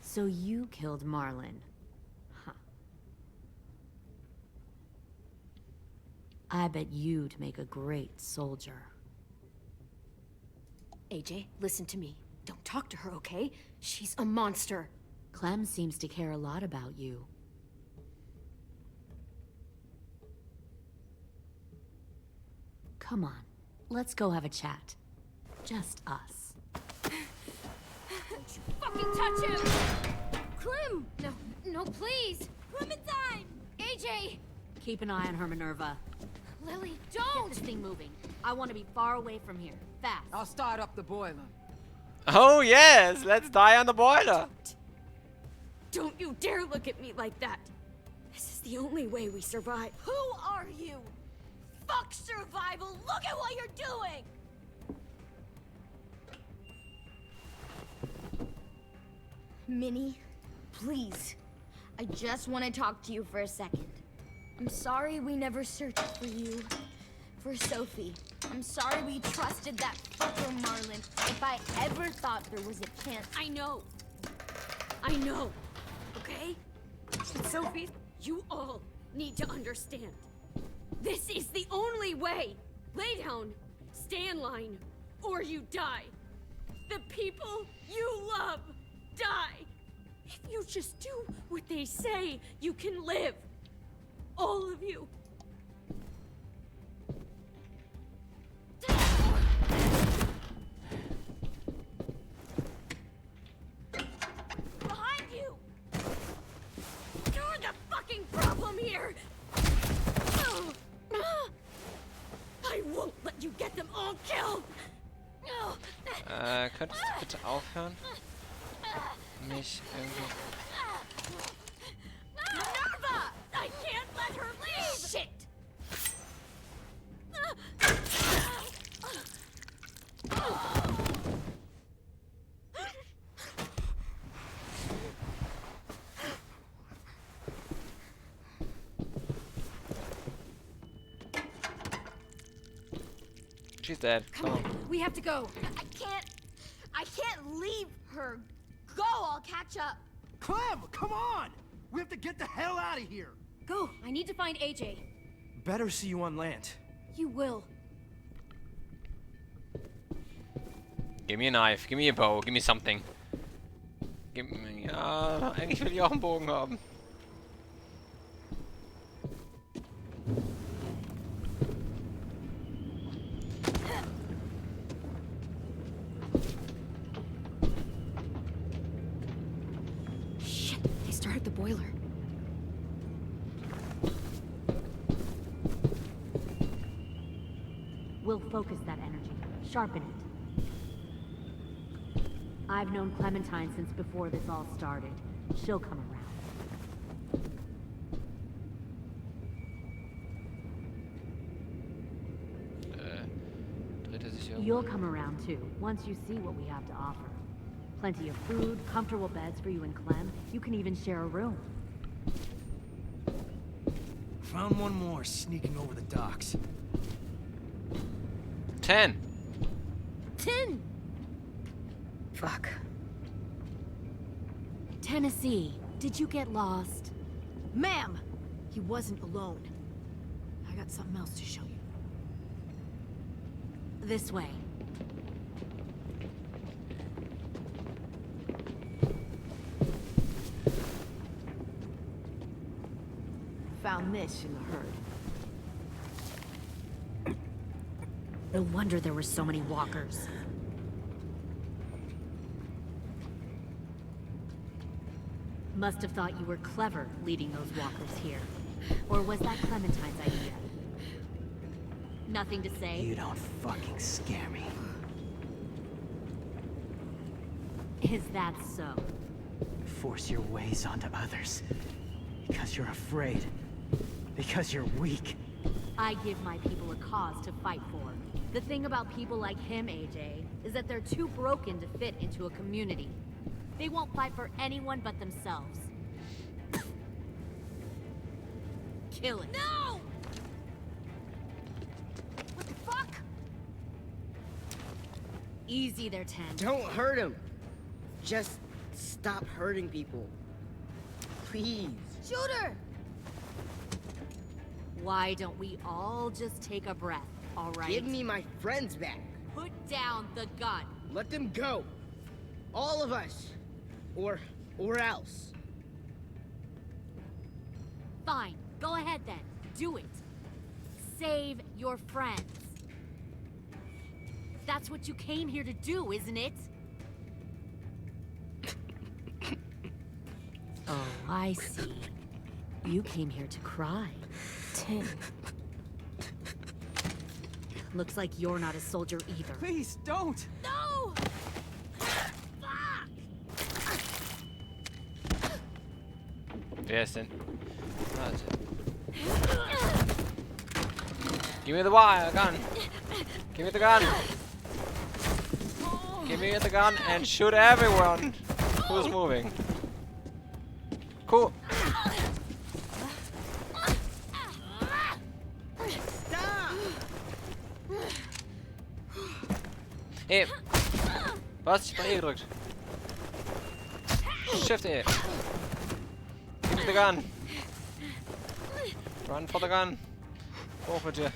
So you killed Marlon. Huh. I bet you'd make a great soldier. AJ, listen to me. Don't talk to her, okay? She's a monster. Clem seems to care a lot about you. Come on, let's go have a chat. Just us. Fucking touch him! Clem! No, please! Clementine! AJ! Keep an eye on her, Minerva. Lily, don't! Get this thing moving. I want to be far away from here. Fast. I'll start up the boiler. Oh yes, let's die on the boiler. Don't you dare look at me like that. This is the only way we survive. Who are you? Fuck survival! Look at what you're doing! Minnie, please. I just want to talk to you for a second. I'm sorry we never searched for you. For Sophie. I'm sorry we trusted that fucker Marlon. If I ever thought there was a chance... I know, okay? And Sophie, you all need to understand. This is the only way. Lay down, stay in line, or you die. The people you love die. If you just do what they say, you can live. All of you. Behind you! You're the fucking problem here! I won't let you get them all killed! Könntest du bitte aufhören? Mich irgendwie... Minerva! I can't let her leave! Shit! She's dead. Come on, we have to go. I can't leave her. Go, I'll catch up. Clem, come on! We have to get the hell out of here. Go, I need to find AJ. Better see you on land. You will. Give me a knife, give me a bow, give me something. Give me... Ja, eigentlich will ich auch einen Bogen haben. Shit, they started the boiler. We'll focus that energy. Sharpen it. I've known Clementine since before this all started. She'll come around. Dreht er sich irgendwo? You'll come around too, once you see what we have to offer. Plenty of food, comfortable beds for you and Clem. You can even share a room. Found one more sneaking over the docks. 10. 10! Fuck. Tennessee, did you get lost? Ma'am! He wasn't alone. I got something else to show you. This way. fish in the herd. No wonder there were so many walkers. Must have thought you were clever leading those walkers here. Or was that Clementine's idea? Nothing to say? You don't fucking scare me. Is that so? You force your ways onto others. Because you're afraid. Because you're weak. I give my people a cause to fight for. The thing about people like him, AJ, is that they're too broken to fit into a community. They won't fight for anyone but themselves. Kill it. No! What the fuck? Easy there, 10. Don't hurt him. Just stop hurting people. Please. Shoot her! Why don't we all just take a breath, all right? Give me my friends back. Put down the gun. Let them go. All of us. Or else. Fine. Go ahead then. Do it. Save your friends. That's what you came here to do, isn't it? Oh, I see. You came here to cry. Tin. Looks like you're not a soldier either. Please, don't! No! Wer ist denn? Warte. Give me the wire gun. Give me the gun. Give me the gun and shoot everyone who's moving. Cool. Hey. Was? Ich hab E gedrückt. Shift E. Give me the gun. Run for the gun. Hoch mit dir.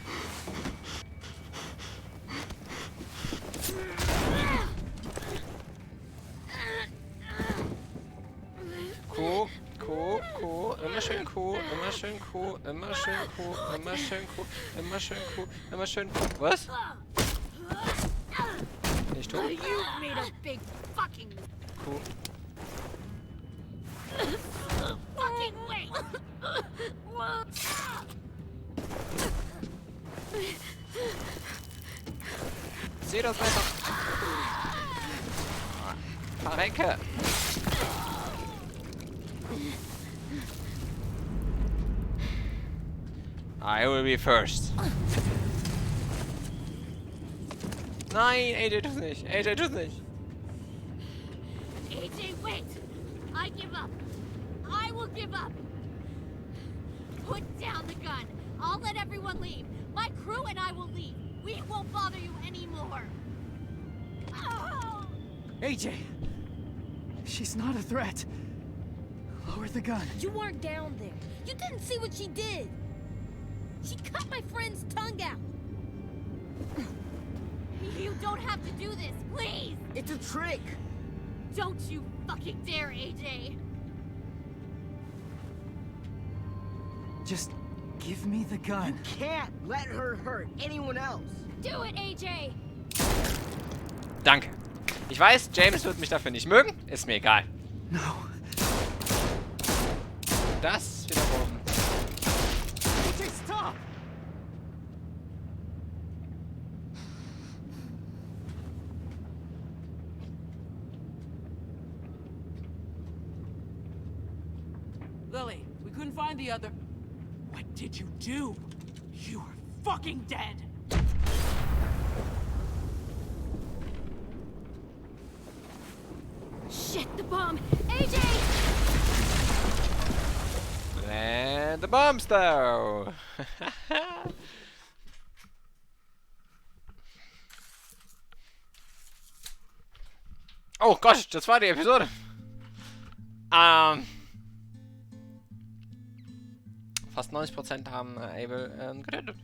Cool, cool, cool. Immer schön cool, immer schön cool, immer schön cool, immer schön cool, immer schön cool, immer schön. Was? Nicht tot? You made a big fucking... Cool. Fucking wait! Seh das besser. Verrecke. I will be first. Nein, AJ tut's nicht. AJ tut's nicht. AJ, wait! I give up. I will give up. Put down the gun. I'll let everyone leave. My crew and I will leave. We won't bother you anymore. Oh! AJ! She's not a threat. Lower the gun. You weren't down there. You didn't see what she did. She cut my friend's tongue out. You don't have to do this, please! It's a trick! Don't you fucking dare, AJ! Just give me the gun. Can't let her hurt anyone else. Do it, AJ! Danke. Ich weiß, James wird mich dafür nicht mögen. Ist mir egal. No. Das wiederum. AJ, stop! Lily, we couldn't find the other... What did you do? You are fucking dead! Shit, the bomb! AJ! And the bombs though. Oh Gott, das war die Episode. Fast 90% haben Abel getötet.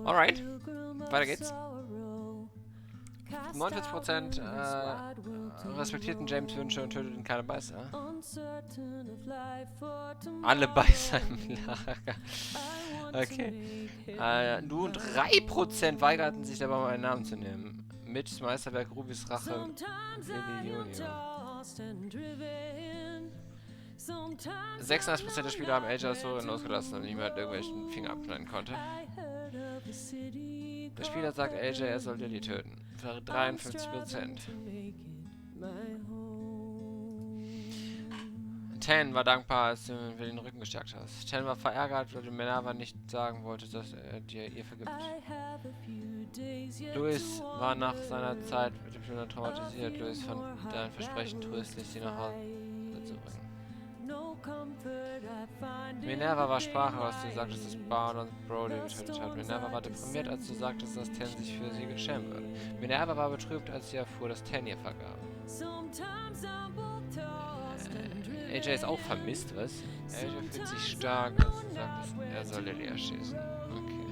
Alright, weiter geht's. 49% respektierten James Wünsche und töteten keine Beißer. Alle Beißer im Lager. Okay. Nur 3% weigerten sich dabei, meinen Namen zu nehmen. Mitchs Meisterwerk Rubys Rache. Willi Junior. 86% der Spieler haben AJ als Historien losgelassen und niemand irgendwelchen Finger abschneiden konnte. Der Spieler sagt AJ, er soll Lily töten. Für 53%. Tan war dankbar, als du mir den Rücken gestärkt hast. Tan war verärgert, weil du Minerva nicht sagen wolltest, dass er ihr vergibt. Louis war nach seiner Zeit mit dem Schüler traumatisiert. Louis fand dein Versprechen tröstlich, sie nach Hause zu bringen. Minerva war sprachlos, als du sagtest, dass Barn und Brody getötet hat. Minerva war deprimiert, als du sagtest, dass Tan sich für sie geschämt würde. Minerva war betrübt, als sie erfuhr, dass Tan ihr vergab. AJ ist auch vermisst, was? AJ fühlt sich stark, als du sagtest, er soll Lily erschießen. Okay.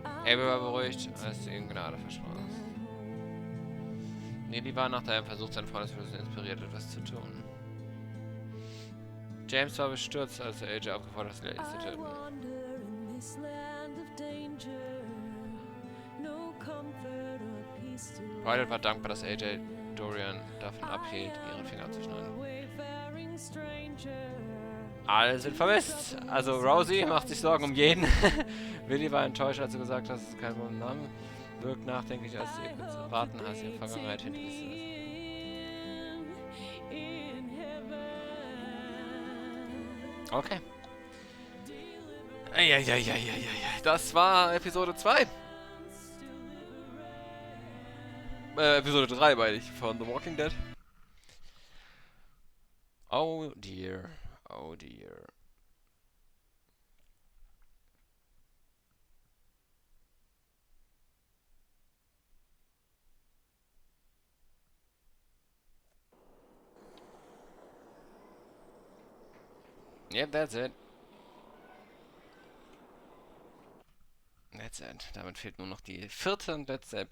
Abel war beruhigt, als du ihm Gnade versprachst. Lily war nach deinem Versuch, seinen Freundesverlust inspiriert, etwas zu tun. James war bestürzt, als du AJ aufgefordert hast, Lily zu töten. Violet war dankbar, dass AJ Dorian davon abhielt, ihren Finger abzuschneiden. Alle sind vermisst. Also Rosie macht sich Sorgen um jeden. Willi war enttäuscht, als du gesagt hast, dass es kein Problem Name wirkt nachdenklich, als du ihr kurz erraten hast, ihre Vergangenheit hinterlässt. Okay. Das war Episode 2. Episode 3, meine ich, von The Walking Dead. Oh dear. Oh dear. Yep, that's it. That's it. Damit fehlt nur noch die vierte und letzte Episode.